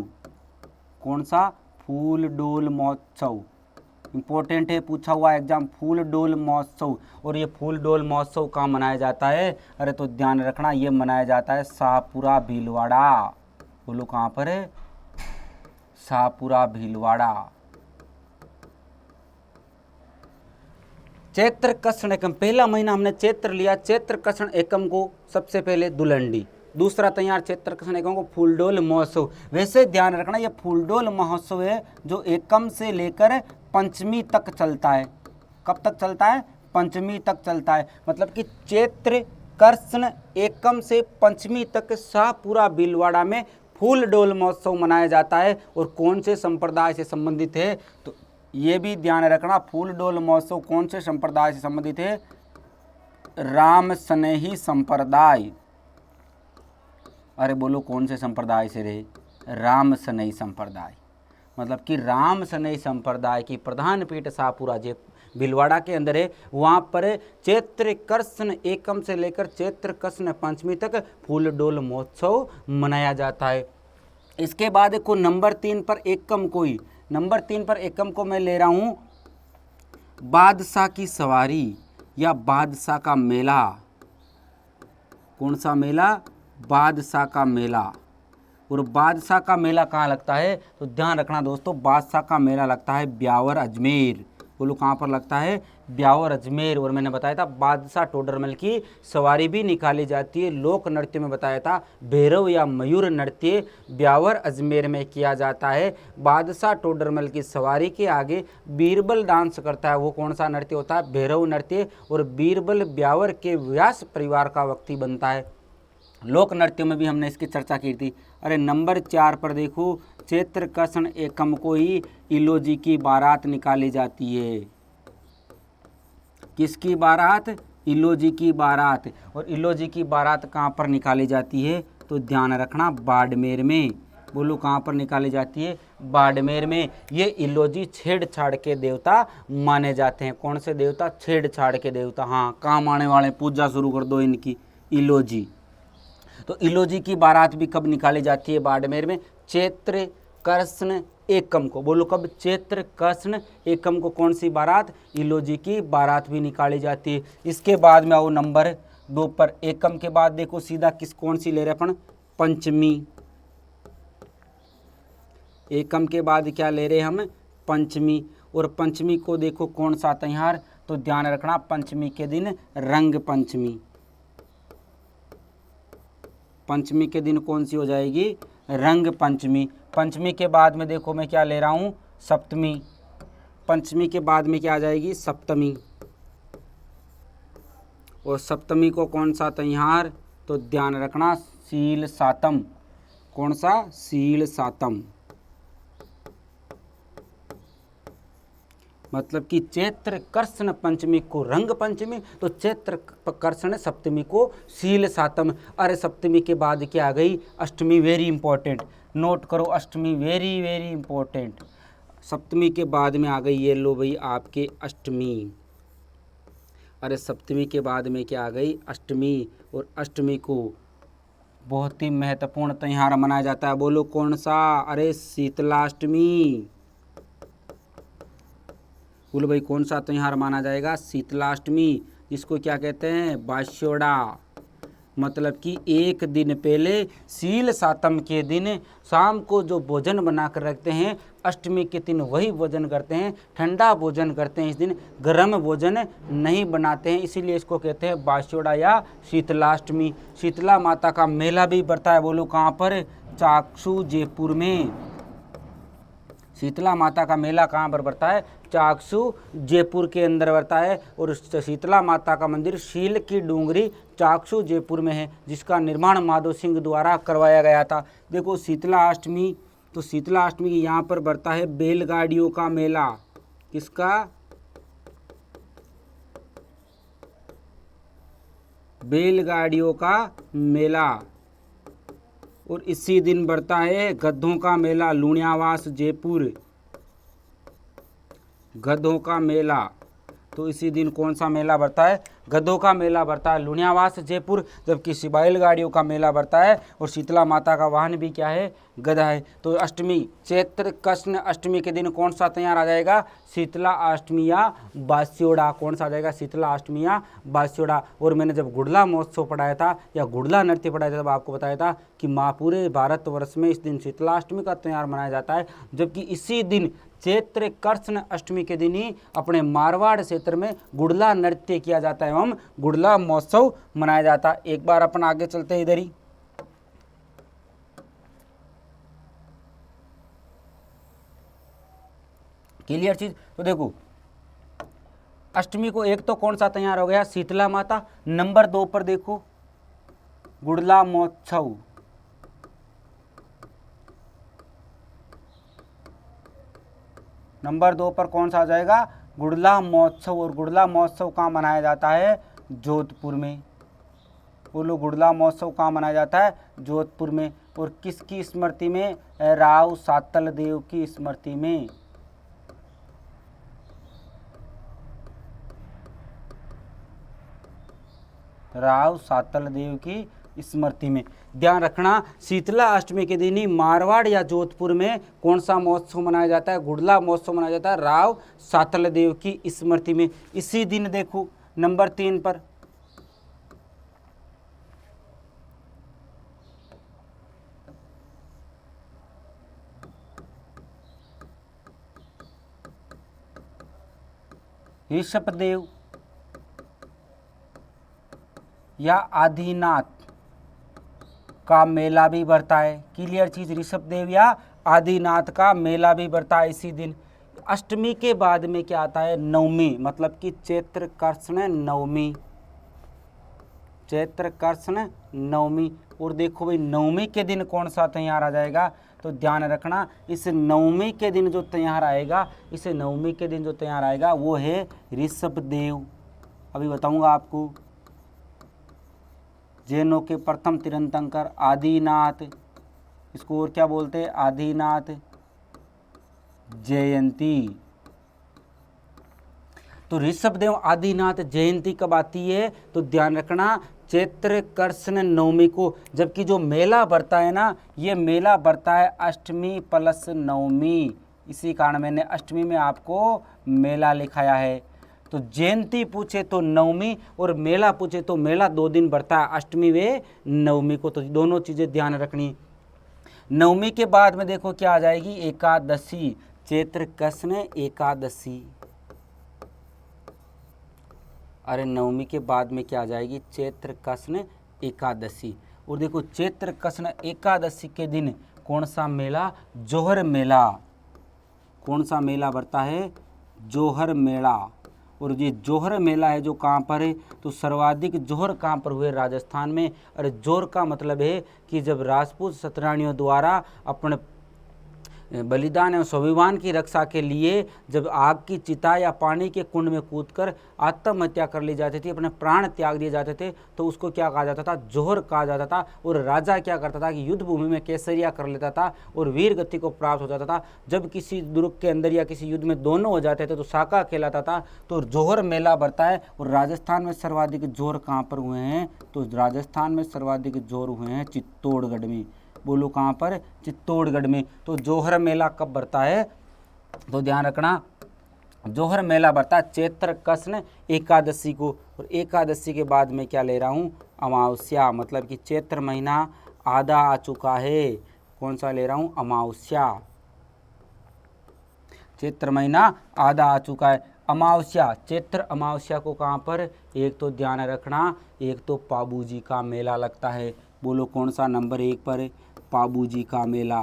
कौन सा, फूल डोल महोत्सव, इंपॉर्टेंट है, पूछा हुआ एग्जाम, फूल डोल महोत्सव। और ये फूल डोल महोत्सव कहाँ मनाया जाता है, अरे तो ध्यान रखना, ये मनाया जाता है शाहपुरा भीलवाड़ा। बोलो कहाँ पर है, शाहपुरा भीलवाड़ा। चैत्र कृष्ण एकम, पहला महीना हमने चैत्र लिया, चैत्र कृष्ण एकम को सबसे पहले दुलंडी, दूसरा त्यौहार चैत्र कृष्ण एकम को फूलडोल महोत्सव। वैसे ध्यान रखना, ये फूलडोल महोत्सव है जो एकम से लेकर पंचमी तक चलता है। कब तक चलता है, पंचमी तक चलता है। मतलब कि चैत्र कृष्ण एकम से पंचमी तक शाहपुरा भीलवाड़ा में फूल डोल महोत्सव मनाया जाता है। और कौन से संप्रदाय से संबंधित है, तो ये भी ध्यान रखना, फूल डोल महोत्सव कौन से संप्रदाय से संबंधित है, राम स्नेही संप्रदाय। अरे बोलो कौन से संप्रदाय से रहे, राम स्नेही संप्रदाय। मतलब कि राम स्नेही संप्रदाय की प्रधान पीठ शाहपुरा जे भीलवाड़ा के अंदर है। वहाँ पर चैत्र कृष्ण एकम से लेकर चैत्र कृष्ण पंचमी तक फूल डोल महोत्सव मनाया जाता है। इसके बाद को नंबर 3 पर एकम कोई, नंबर 3 पर एकम को मैं ले रहा हूँ बादशाह की सवारी या बादशाह का मेला। कौन सा मेला? बादशाह का मेला। और बादशाह का मेला कहाँ लगता है? तो ध्यान रखना दोस्तों, बादशाह का मेला लगता है ब्यावर अजमेर। बोलो कहाँ पर लगता है? ब्यावर अजमेर। और मैंने बताया था बादशाह टोडरमल की सवारी भी निकाली जाती है। लोक नृत्य में बताया था भैरव या मयूर नृत्य ब्यावर अजमेर में किया जाता है। बादशाह टोडरमल की सवारी के आगे बीरबल डांस करता है। वो कौन सा नृत्य होता है? भैरव नृत्य। और बीरबल ब्यावर के व्यास परिवार का व्यक्ति बनता है। लोक नृत्यों में भी हमने इसकी चर्चा की थी। अरे नंबर 4 पर देखो, चैत्र कृष्ण एकम को ही इलोजी की बारात निकाली जाती है। किसकी बारात? इलोजी की बारात। और इलोजी की बारात कहाँ पर निकाली जाती है? तो ध्यान रखना, बाड़मेर में। बोलो कहाँ पर निकाली जाती है? बाड़मेर में। ये इलोजी छेड़छाड़ के देवता माने जाते हैं। कौन से देवता? छेड़छाड़ के देवता। हाँ, काम आने वाले, पूजा शुरू कर दो इनकी, इलोजी। तो इलोजी की बारात भी कब निकाली जाती है? बाड़मेर में। चैत्र कृष्ण एकम को। बोलो कब? चैत्र कृष्ण एकम को कौन सी बारात? इलोजी की बारात भी निकाली जाती है। इसके बाद में आओ नंबर 2 पर। एकम के बाद देखो सीधा कौन सी ले रहे अपन? पंचमी। एकम के बाद क्या ले रहे हम? पंचमी। और पंचमी को देखो कौन सा त्योहार? तो ध्यान रखना, पंचमी के दिन रंग पंचमी। पंचमी के दिन कौन सी हो जाएगी? रंग पंचमी। पंचमी के बाद में देखो मैं क्या ले रहा हूँ? सप्तमी। पंचमी के बाद में क्या आ जाएगी? सप्तमी। और सप्तमी को कौन सा त्योहार? तो ध्यान रखना, सील सातम। कौन सा? सील सातम। मतलब कि चैत्र कृष्ण पंचमी को रंग पंचमी, तो चैत्र कृष्ण सप्तमी को सील सातम। अरे सप्तमी के बाद क्या आ गई? अष्टमी। वेरी इंपॉर्टेंट, नोट करो, अष्टमी वेरी वेरी इंपॉर्टेंट। सप्तमी के बाद में आ गई, ये लो भाई आपके अष्टमी। अरे सप्तमी के बाद में क्या आ गई? अष्टमी। और अष्टमी को बहुत ही महत्वपूर्ण त्योहार मनाया जाता है। बोलो कौन सा? अरे शीतलाष्टमी। बोलो भाई कौन सा त्योहार माना जाएगा? शीतलाष्टमी, जिसको क्या कहते हैं? बास्योड़ा। मतलब कि एक दिन पहले सील सातम के दिन शाम को जो भोजन बनाकर रखते हैं, अष्टमी के दिन वही भोजन करते हैं। ठंडा भोजन करते हैं, इस दिन गर्म भोजन नहीं बनाते हैं, इसीलिए इसको कहते हैं बास्योड़ा या शीतलाष्टमी। शीतला माता का मेला भी पड़ता है। बोलो कहाँ पर? चाकसू जयपुर में। शीतला माता का मेला कहाँ पर पड़ता है? चाकसू जयपुर के अंदर पड़ता है। और शीतला माता का मंदिर शील की डूंगरी चाकसू जयपुर में है, जिसका निर्माण माधो सिंह द्वारा करवाया गया था। देखो शीतला अष्टमी, तो शीतला अष्टमी यहाँ पर बढ़ता है बैलगाड़ियों का मेला। किसका? बैलगाड़ियों का मेला। और इसी दिन बढ़ता है गधों का मेला, लुणियावास जयपुर। गधों का मेला, तो इसी दिन कौन सा मेला बढ़ता है? गधों का मेला बढ़ता है लुणियावास जयपुर। जबकि बैलगाड़ियों का मेला बढ़ता है और शीतला माता का वाहन भी क्या है? गधा है। तो अष्टमी, चैत्र कृष्ण अष्टमी के दिन कौन सा त्योहार आ जाएगा? शीतला अष्टमी या बास्योड़ा। कौन सा आ जाएगा? शीतला अष्टमी या बास्योड़ा। और मैंने जब गुड़ला महोत्सव पढ़ाया था या गुड़ला नृत्य पढ़ाया था, तब आपको बताया था कि पूरे भारतवर्ष में इस दिन शीतला अष्टमी का त्योहार मनाया जाता है। जबकि इसी दिन चैत्र कृष्ण अष्टमी के दिन ही अपने मारवाड़ क्षेत्र में गुड़ला नृत्य किया जाता है एवं गुड़ला महोत्सव मनाया जाता है। एक बार अपन आगे चलते हैं इधर ही। क्लियर चीज? तो देखो अष्टमी को एक तो कौन सा त्योहार हो गया? शीतला माता। नंबर 2 पर देखो गुड़ला महोत्सव। नंबर 2 पर कौन सा आ जाएगा? गुड़ला महोत्सव। और गुड़ला महोत्सव कहाँ मनाया जाता है? जोधपुर में। बोलो गुड़ला महोत्सव कहाँ मनाया जाता है? जोधपुर में। और किसकी स्मृति में? राव सातल देव की स्मृति में। राव सातल देव की स्मृति में। ध्यान रखना, शीतला अष्टमी के दिन ही मारवाड़ या जोधपुर में कौन सा महोत्सव मनाया जाता है? गुड़ला महोत्सव मनाया जाता है राव सातल देव की स्मृति में। इसी दिन देखो नंबर 3 पर ऋषभदेव या आदिनाथ का मेला भी बढ़ता है। क्लियर चीज, ऋषभदेव या आदिनाथ का मेला भी बढ़ता है इसी दिन। अष्टमी के बाद में क्या आता है? नवमी, मतलब कि चैत्र कृष्ण नवमी, चैत्र कृष्ण नवमी। और देखो भाई नवमी के दिन कौन सा त्योहार आ जाएगा? तो ध्यान रखना, इस नवमी के दिन जो त्योहार आएगा, इस नवमी के दिन जो त्योहार आएगा वो है ऋषभदेव। अभी बताऊंगा आपको। जैनों के प्रथम तीर्थंकर आदिनाथ, इसको और क्या बोलते हैं? आदिनाथ जयंती। तो ऋषभदेव आदिनाथ जयंती कब आती है? तो ध्यान रखना, चैत्र कृष्ण नवमी को। जबकि जो मेला बढ़ता है ना, ये मेला बढ़ता है अष्टमी प्लस नवमी। इसी कारण मैंने अष्टमी में आपको मेला लिखाया है। तो जयंती पूछे तो नवमी और मेला पूछे तो मेला 2 दिन बढ़ता है, अष्टमी व नवमी को। तो दोनों चीज़ें ध्यान रखनी। नवमी के बाद में देखो क्या आ जाएगी? एकादशी, चैत्र कृष्ण एकादशी। अरे नवमी के बाद में क्या आ जाएगी? चैत्र कृष्ण एकादशी। और देखो चैत्र कृष्ण एकादशी के दिन कौन सा मेला? जोहर मेला। कौन सा मेला बढ़ता है? जोहर मेला। और ये जोहर मेला है जो कहाँ पर है? तो सर्वाधिक जोहर कहाँ पर हुए? राजस्थान में। और जोहर का मतलब है कि जब राजपूत सतरानियों द्वारा अपने बलिदान एवं स्वाभिमान की रक्षा के लिए जब आग की चिता या पानी के कुंड में कूदकर आत्महत्या कर ली जाती थी, अपने प्राण त्याग दिए जाते थे, तो उसको क्या कहा जाता था? जोहर कहा जाता था। और राजा क्या करता था कि युद्ध भूमि में केसरिया कर लेता था और वीर गति को प्राप्त हो जाता था। जब किसी दुर्ग के अंदर या किसी युद्ध में दोनों हो जाते थे तो साका कहलाता था। तो जोहर मेला बढ़ता है। और राजस्थान में सर्वाधिक जोहर कहाँ पर हुए हैं? तो राजस्थान में सर्वाधिक जोहर हुए हैं चित्तौड़गढ़ में। बोलो कहाँ पर? चित्तौड़गढ़ में। तो जोहर मेला कब बढ़ता है? तो ध्यान रखना, जोहर मेला बढ़ता है चैत्र कृष्ण एकादशी को। और एकादशी के बाद में क्या ले रहा हूँ? अमावस्या, मतलब कि चैत्र महीना आधा आ चुका है। कौन सा ले रहा हूँ? अमावस्या। चैत्र महीना आधा आ चुका है। अमावस्या, चैत्र अमावस्या को कहाँ पर? एक तो ध्यान रखना, एक तो पाबूजी का मेला लगता है। बोलो कौन सा नंबर 1 पर? पाबूजी का मेला।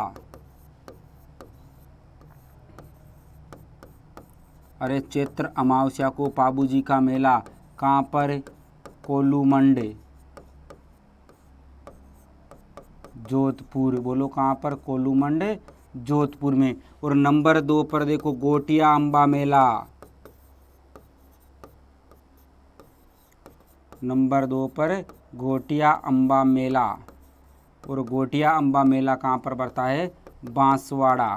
अरे चैत्र अमावस्या को पाबूजी का मेला कहाँ पर? कोलूमंडे, जोधपुर। बोलो कहाँ पर? कोलूमंडे, जोधपुर में। और नंबर 2 पर देखो गोटिया अम्बा मेला। नंबर 2 पर गोटिया अम्बा मेला। और गोटिया अम्बा मेला कहाँ पर बढ़ता है? बांसवाड़ा।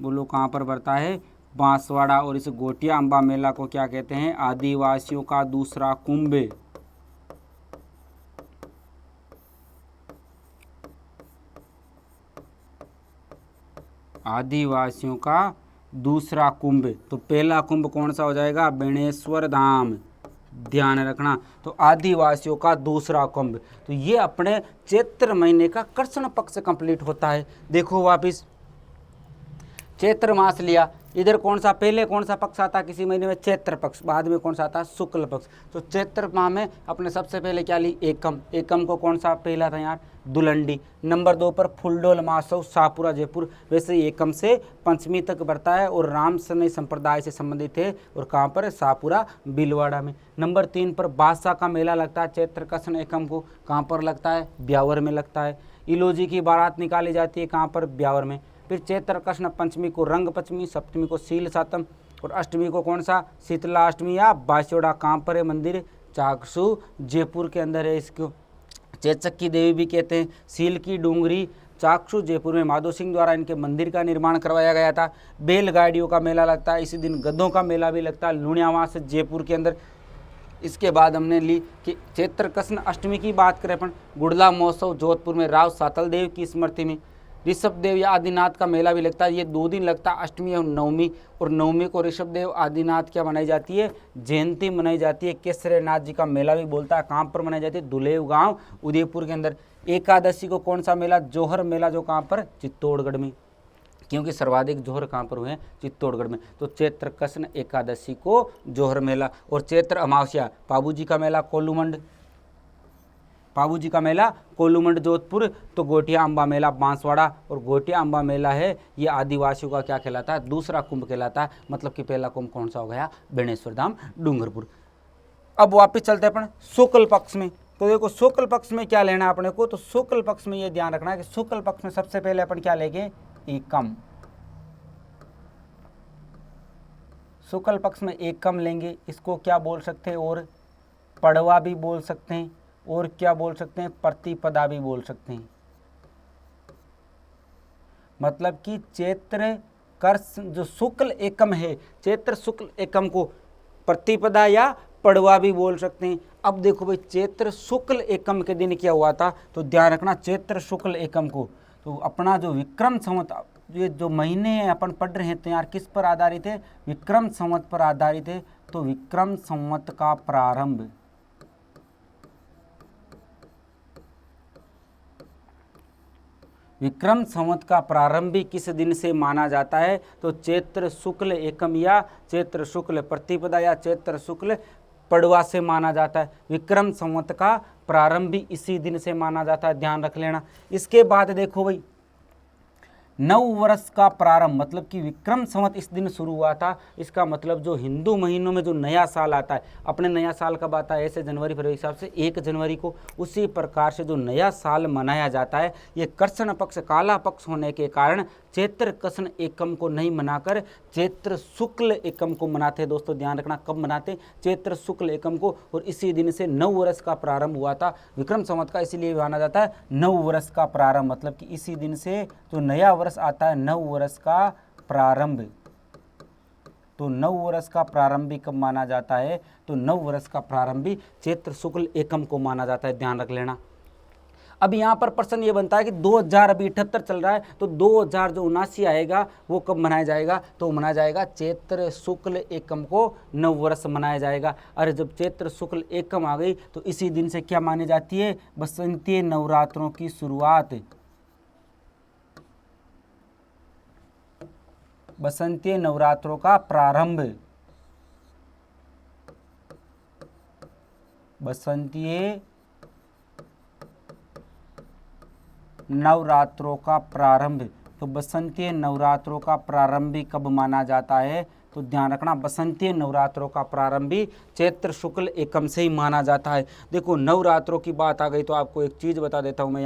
बोलो कहाँ पर बढ़ता है? बांसवाड़ा। और इस गोटिया अम्बा मेला को क्या कहते हैं? आदिवासियों का दूसरा कुंभ। आदिवासियों का दूसरा कुंभ। तो पहला कुंभ कौन सा हो जाएगा? बेणेश्वर धाम। ध्यान रखना, तो आदिवासियों का दूसरा कुंभ। तो ये अपने चैत्र महीने का कृष्ण पक्ष कंप्लीट होता है। देखो वापिस चैत्र मास लिया, इधर कौन सा पहले कौन सा पक्ष आता है किसी महीने में? चैत्र पक्ष। बाद में कौन सा आता है? शुक्ल पक्ष। तो चैत्र माह में अपने सबसे पहले क्या ली? एकम। एकम को कौन सा पहला था यार? दुलंडी। नंबर 2 पर फुलडोल महोत्सव शाहपुरा जयपुर। वैसे एकम से पंचमी तक बढ़ता है और राम सनई संप्रदाय से संबंधित है। और कहाँ पर? शाहपुरा भीलवाड़ा में। नंबर 3 पर बादशाह का मेला लगता है चैत्र कृष्ण एकम को। कहाँ पर लगता है? ब्यावर में लगता है। इलोजी की बारात निकाली जाती है कहाँ पर? ब्यावर में। फिर चैत्र कृष्ण पंचमी को रंग पंचमी, सप्तमी को सील सातम और अष्टमी को कौन सा? शीतला अष्टमी या बास्योड़ा। कहाँ पर है मंदिर? चाकसू जयपुर के अंदर है। इसको चेचक की देवी भी कहते हैं। सील की डूंगरी चाकसू जयपुर में माधो सिंह द्वारा इनके मंदिर का निर्माण करवाया गया था। बैलगाड़ियों का मेला लगता है इसी दिन। गधों का मेला भी लगता है लुणियावास जयपुर के अंदर। इसके बाद हमने ली कि चैत्र कृष्ण अष्टमी की बात करें अपन, गुड़ला महोत्सव जोधपुर में राव सातल देव की स्मृति में। ऋषभ देव या आदिनाथ का मेला भी लगता है, ये 2 दिन लगता है, अष्टमी और नवमी। और नवमी को ऋषभ देव आदिनाथ क्या मनाई जाती है, जयंती मनाई जाती है। केसरीनाथ जी का मेला भी बोलता है, कहाँ पर मनाई जाती है, दुलेव गांव उदयपुर के अंदर। एकादशी को कौन सा मेला, जोहर मेला, जो कहाँ पर, चित्तौड़गढ़ में, क्योंकि सर्वाधिक जोहर कहाँ पर हुए हैं, चित्तौड़गढ़ में। तो चैत्र कृष्ण एकादशी को जोहर मेला। और चैत्र अमावस्या पाबूजी का मेला कोलूमंड, पाबूजी का मेला कोलूमंड जोधपुर। तो गोटिया अम्बा मेला बांसवाड़ा। और गोटिया अम्बा मेला है ये आदिवासियों का क्या कहलाता है, दूसरा कुंभ कहलाता है। मतलब कि पहला कुंभ कौन सा हो गया, बेणेश्वर धाम डूंगरपुर। अब वापस चलते हैं अपन शुक्ल पक्ष में। तो देखो शुक्ल पक्ष में क्या लेना है अपने को, तो शुक्ल पक्ष में ये ध्यान रखना है कि शुक्ल पक्ष में सबसे पहले अपन क्या लेंगे, एकम। शुक्ल पक्ष में एकम लेंगे, इसको क्या बोल सकते हैं, और पड़वा भी बोल सकते हैं, और क्या बोल सकते हैं, प्रतिपदा भी बोल सकते हैं। मतलब कि चैत्र कृष्ण जो शुक्ल एकम है, चैत्र शुक्ल एकम को प्रतिपदा या पड़वा भी बोल सकते हैं। अब देखो भाई चैत्र शुक्ल एकम के दिन क्या हुआ था, तो ध्यान रखना चैत्र शुक्ल एकम को, तो अपना जो विक्रम संवत, ये जो महीने अपन पढ़ रहे हैं तो यार किस पर आधारित है, विक्रम संवत पर आधारित है। तो विक्रम संवत का प्रारंभ, विक्रम संवत का प्रारंभी किस दिन से माना जाता है, तो चैत्र शुक्ल एकम या चैत्र शुक्ल प्रतिपदा या चैत्र शुक्ल पड़वा से माना जाता है। विक्रम संवत का प्रारंभी इसी दिन से माना जाता है, ध्यान रख लेना। इसके बाद देखो भाई नव वर्ष का प्रारंभ, मतलब कि विक्रम संवत इस दिन शुरू हुआ था। इसका मतलब जो हिंदू महीनों में जो नया साल आता है, अपने नया साल कब आता है, ऐसे जनवरी फरवरी हिसाब से 1 जनवरी को, उसी प्रकार से जो नया साल मनाया जाता है, ये कृष्ण पक्ष काला पक्ष होने के कारण चैत्र कृष्ण एकम को नहीं मनाकर चैत्र शुक्ल एकम को मनाते हैं। दोस्तों ध्यान रखना कब मनाते, चैत्र शुक्ल एकम को। और इसी दिन से नव वर्ष का प्रारंभ हुआ था विक्रम संवत का, इसीलिए माना जाता है नव वर्ष का प्रारंभ। मतलब कि इसी दिन से जो नया वर्ष आता है, नव वर्ष का प्रारंभ। तो नव वर्ष का प्रारंभी कब माना जाता है, तो नव वर्ष का प्रारंभी चैत्र शुक्ल एकम को माना जाता है, ध्यान रख लेना। अब यहाँ पर प्रश्न ये बनता है कि 2000 अभी 78 चल रहा है, तो 2079 आएगा वो कब मनाया जाएगा, तो मनाया जाएगा चैत्र शुक्ल एकम को नव वर्ष मनाया जाएगा। अरे जब चैत्र शुक्ल एकम आ गई तो इसी दिन से क्या मानी जाती है, बसंतीय नवरात्रों की शुरुआत, बसंतीय नवरात्रों का प्रारंभ, बसंतीय नवरात्रों का प्रारंभ। तो बसंतीय नवरात्रों का प्रारंभी कब माना जाता है, तो ध्यान रखना बसंतीय नवरात्रों का प्रारंभी चैत्र शुक्ल एकम से ही माना जाता है। देखो नवरात्रों की बात आ गई तो आपको एक चीज बता देता हूं, मैं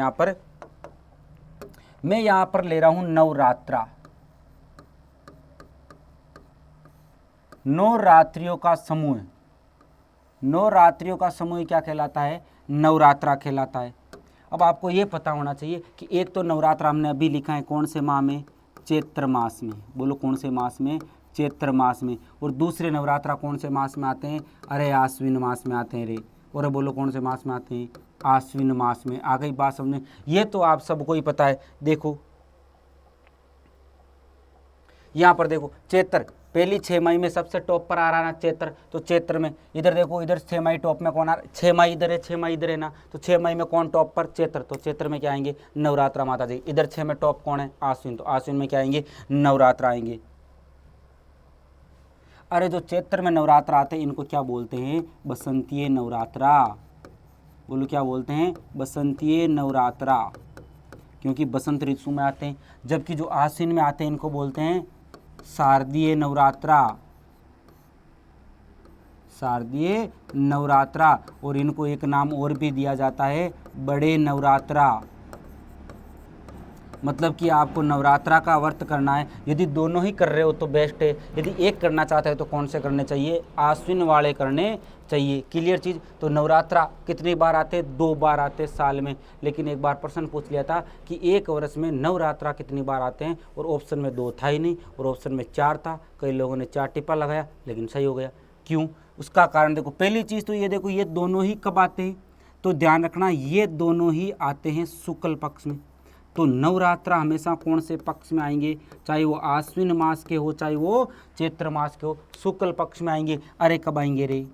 यहाँ पर ले रहा हूं नवरात्रा, नवरात्रियों का समूह, नवरात्रियों का समूह क्या कहलाता है, नवरात्रा कहलाता है। अब आपको ये पता होना चाहिए कि एक तो नवरात्रा हमने अभी लिखा है कौन से माह में, चैत्र मास में, बोलो कौन से मास में, चैत्र मास में। और दूसरे नवरात्रा कौन से मास में आते हैं, अरे आश्विन मास में आते हैं रे, और बोलो कौन से मास में आते हैं, आश्विन मास में। आ गई बात समझ, ये तो आप सबको ही पता है। देखो यहाँ पर देखो चैत्र पहली 6 मई में सबसे टॉप पर आ रहा है ना चैत्र, तो चैत्र में इधर देखो, इधर 6 मई टॉप में कौन आ रहा है, 6 मई इधर है, 6 मई इधर है ना, तो 6 मई में कौन टॉप पर, चैत्र। तो चैत्र में क्या आएंगे, नवरात्रा माता जी। इधर 6 में टॉप कौन है, आश्विन, तो आश्विन में क्या आएंगे, नवरात्रा आएंगे। अरे जो चैत्र में नवरात्रा आते हैं इनको क्या बोलते हैं, बसंतीय नवरात्रा। बोलो क्या बोलते हैं, बसंतीय नवरात्रा, क्योंकि बसंत ऋतु में आते हैं। जबकि जो आश्विन में आते हैं इनको बोलते हैं शारदीय नवरात्रा, शारदीय नवरात्रा। और इनको एक नाम और भी दिया जाता है बड़े नवरात्रा। मतलब कि आपको नवरात्रा का व्रत करना है, यदि दोनों ही कर रहे हो तो बेस्ट है, यदि एक करना चाहते हो तो कौन से करने चाहिए, आश्विन वाले करने चाहिए। क्लियर चीज़। तो नवरात्रा कितनी बार आते, 2 बार आते साल में। लेकिन एक बार प्रश्न पूछ लिया था कि एक वर्ष में नवरात्रा कितनी बार आते हैं, और ऑप्शन में 2 था ही नहीं, और ऑप्शन में 4 था। कई लोगों ने 4 टिप्पा लगाया लेकिन सही हो गया। क्यों, उसका कारण देखो। पहली चीज़ तो ये देखो, ये दोनों ही कब आते हैं, तो ध्यान रखना ये दोनों ही आते हैं शुक्ल पक्ष में। तो नवरात्रा हमेशा कौन से पक्ष में आएंगे, चाहे वो आश्विन मास के हो चाहे वो चैत्र मास के हो, शुक्ल पक्ष में आएंगे। अरे कब आएंगे रे,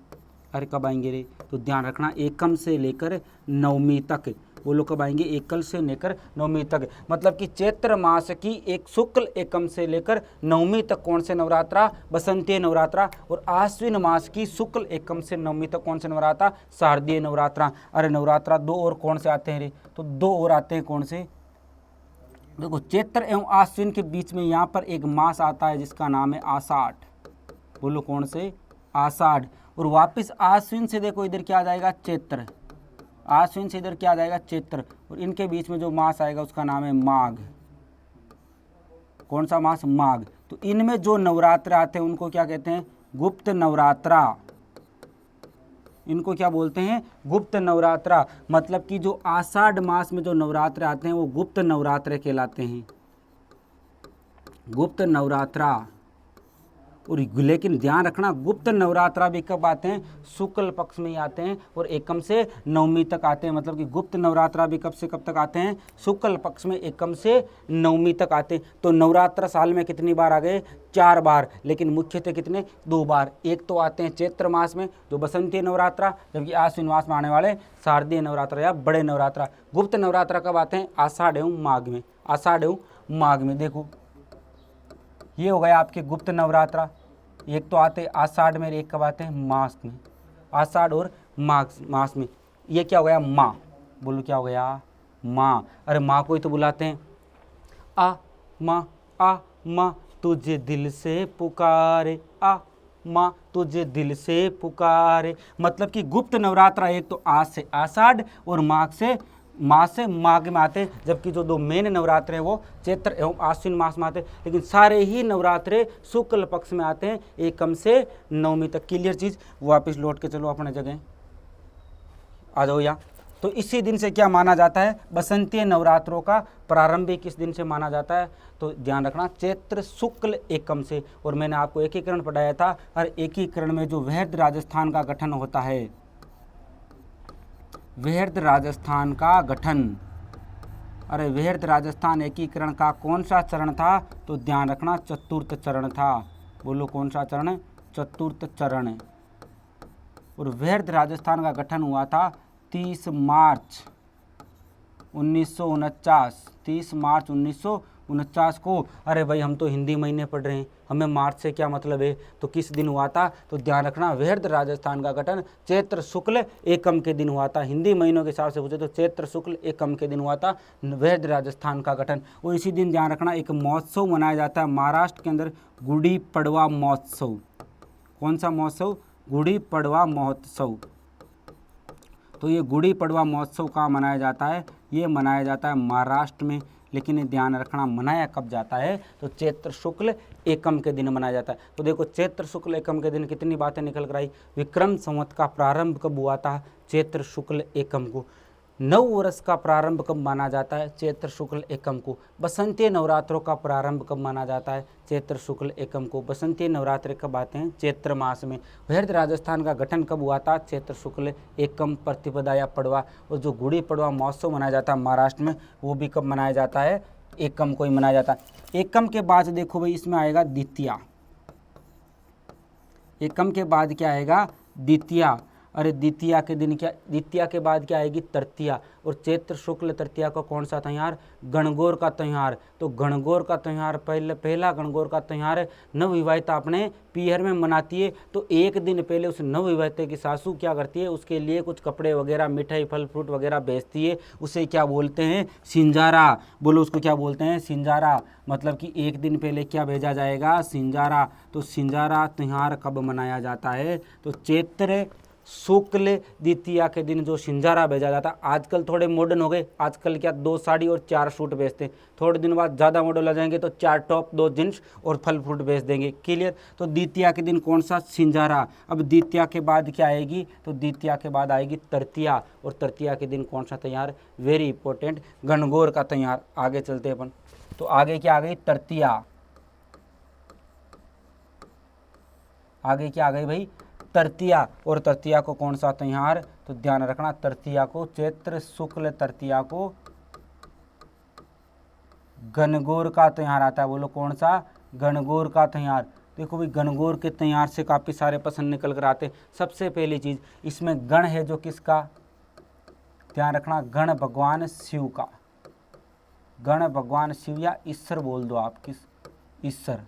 अरे कब आएंगे रे, तो ध्यान रखना एकम से लेकर नवमी तक, वो लोग कब आएंगे, एकल से लेकर नवमी तक। मतलब कि चैत्र मास की एक शुक्ल एकम से लेकर नवमी तक कौन से नवरात्रा, बसंतीय नवरात्रा। और आश्विन मास की शुक्ल एकम से नवमी तक कौन से नवरात्रा, शारदीय नवरात्रा। अरे नवरात्रा दो और कौन से आते हैं रे, तो दो और आते हैं, कौन से, देखो चैत्र एवं आश्विन के बीच में यहाँ पर एक मास आता है जिसका नाम है आषाढ़। बोलो कौन से, आषाढ़। और वापस आश्विन से देखो इधर क्या आ जाएगा, चैत्र। आश्विन से इधर क्या आ जाएगा, चैत्र। और इनके बीच में जो मास आएगा उसका नाम है माघ। कौन सा मास, माघ। तो इनमें जो नवरात्र आते हैं उनको क्या कहते हैं, गुप्त नवरात्रा। इनको क्या बोलते हैं, गुप्त नवरात्रा। मतलब कि जो आषाढ़ मास में जो नवरात्र आते हैं वो गुप्त नवरात्र कहलाते हैं, गुप्त नवरात्रा। और लेकिन ध्यान रखना गुप्त नवरात्रा भी कब आते हैं, शुक्ल पक्ष में ही आते हैं और एकम से नवमी तक आते हैं। मतलब कि गुप्त नवरात्रा भी कब से कब तक आते हैं, शुक्ल पक्ष में एकम से नवमी तक आते हैं। तो नवरात्र साल में कितनी बार आ गए, 4 बार, लेकिन मुख्यतः कितने, 2 बार। एक तो आते हैं चैत्र मास में जो बसंतीय नवरात्रा, जबकि आश्विन मास में आने वाले शारदीय नवरात्रा या बड़े नवरात्रा। गुप्त नवरात्रा कब आते हैं, आषाढ़ एवं माघ में, आषाढ़ एवं माघ में। देखो ये हो गया आपके गुप्त नवरात्रा। एक तो आते आषाढ़ में, एक कब आते हैं, मास में, आषाढ़ और माघ मास में। ये क्या हो गया, माँ। बोलो क्या हो गया, माँ। अरे माँ को ही तो बुलाते हैं, आ माँ तुझे दिल से पुकारे, आ माँ तुझे दिल से पुकारे। मतलब कि गुप्त नवरात्रा एक तो आज से आषाढ़ और माघ से माघ में आते, जबकि जो 2 मेन नवरात्र हैं वो चैत्र एवं आश्विन मास में आते। लेकिन सारे ही नवरात्रे शुक्ल पक्ष में आते हैं, एकम से नवमी तक। क्लियर चीज, वापस लौट के चलो अपने जगह, आ जाओ यहाँ। तो इसी दिन से क्या माना जाता है, बसंतीय नवरात्रों का प्रारंभ भी किस दिन से माना जाता है, तो ध्यान रखना चैत्र शुक्ल एकम से। और मैंने आपको एकीकरण पढ़ाया था, और एकीकरण में जो वृहद राजस्थान का गठन होता है, वृहद राजस्थान का गठन, अरे वृहद राजस्थान एकीकरण का कौन सा चरण था, तो ध्यान रखना चतुर्थ चरण था। बोलो कौन सा चरण, चतुर्थ चरण। और वृहद राजस्थान का गठन हुआ था 30 मार्च 1949, 30 मार्च 1949 को। अरे भाई हम तो हिंदी महीने पढ़ रहे हैं, हमें मार्च से क्या मतलब है, तो किस दिन हुआ था, तो ध्यान रखना वृहद राजस्थान का गठन चैत्र शुक्ल एकम के दिन हुआ था। हिंदी महीनों के हिसाब से पूछे तो चैत्र शुक्ल एकम के दिन हुआ था वृहद राजस्थान का गठन। और इसी दिन ध्यान रखना एक महोत्सव मनाया जाता है महाराष्ट्र के अंदर, गुड़ी पड़वा महोत्सव। कौन सा महोत्सव, गुड़ी पड़वा महोत्सव। तो ये गुड़ी पड़वा महोत्सव कहाँ मनाया जाता है, ये मनाया जाता है महाराष्ट्र में। लेकिन ये ध्यान रखना मनाया कब जाता है, तो चैत्र शुक्ल एकम के दिन मनाया जाता है। तो देखो चैत्र शुक्ल एकम के दिन कितनी बातें निकल कर आई। विक्रम संवत का प्रारंभ कब हुआ था, चैत्र शुक्ल एकम को। नव वर्ष का प्रारंभ कब माना जाता है, चैत्र शुक्ल एकम को। बसंतीय नवरात्रों का प्रारंभ कब माना जाता है, चैत्र शुक्ल एकम को। बसंतीय नवरात्र कब आते हैं, चैत्र मास में। वृहद राजस्थान का गठन कब हुआ था, चैत्र शुक्ल एकम प्रतिपदा या पड़वा। और जो गुड़ी पड़वा महोत्सव मनाया जाता है महाराष्ट्र में, वो भी कब मनाया जाता है, एकम को ही मनाया जाता है। एकम के बाद देखो भाई इसमें आएगा द्वितीया। एकम के बाद क्या आएगा, द्वितीया। अरे द्वितीया के दिन क्या, द्वितीया के बाद क्या आएगी, तृतीया। और चैत्र शुक्ल तृतीया का कौन सा त्यौहार, गणगौर का त्यौहार। तो गणगौर का त्यौहार पहला गणगौर का त्यौहार है, नवविवाहिता अपने पीहर में मनाती है। तो एक दिन पहले उस नवविवाहिता की सासू क्या करती है, उसके लिए कुछ कपड़े वगैरह, मिठाई, फल फ्रूट वगैरह भेजती है। उसे क्या बोलते हैं, सिंजारा। बोलो उसको क्या बोलते हैं, सिंजारा। मतलब कि एक दिन पहले क्या भेजा जाएगा, सिंजारा। तो सिंजारा त्यौहार कब मनाया जाता है, तो चैत्र शुक्ल द्वितीया के दिन जो सिंजारा भेजा जाता। आजकल थोड़े मॉडर्न हो गए, आजकल क्या 2 साड़ी और 4 सूट भेजते हैं। थोड़े दिन बाद ज़्यादा मॉडल आ जाएंगे तो 4 टॉप 2 जींस और फल फ्रूट भेज देंगे। क्लियर। तो द्वितीया के दिन कौन सा, सिंजारा। अब द्वितीया के बाद क्या आएगी, तो द्वितीया के बाद आएगी तृतीया। और तृतीया के दिन कौन सा त्यौहार, वेरी इंपॉर्टेंट, गणगौर का त्यौहार। आगे चलते अपन, तो आगे क्या आ गई, तृतीया। आगे क्या आ गई भाई, तृतीया, और तृतीया को कौन सा त्योहार, तो ध्यान रखना तृतीया को, चैत्र शुक्ल तृतीया को गणगौर का त्योहार आता है। बोलो कौन सा, गणगौर का त्योहार। देखो भाई गणगौर के त्योहार से काफ़ी सारे प्रश्न निकल कर आते। सबसे पहली चीज़ इसमें गण है जो किसका, ध्यान रखना गण भगवान शिव का, गण भगवान शिव या ईश्वर बोल दो आप, किस, ईश्वर।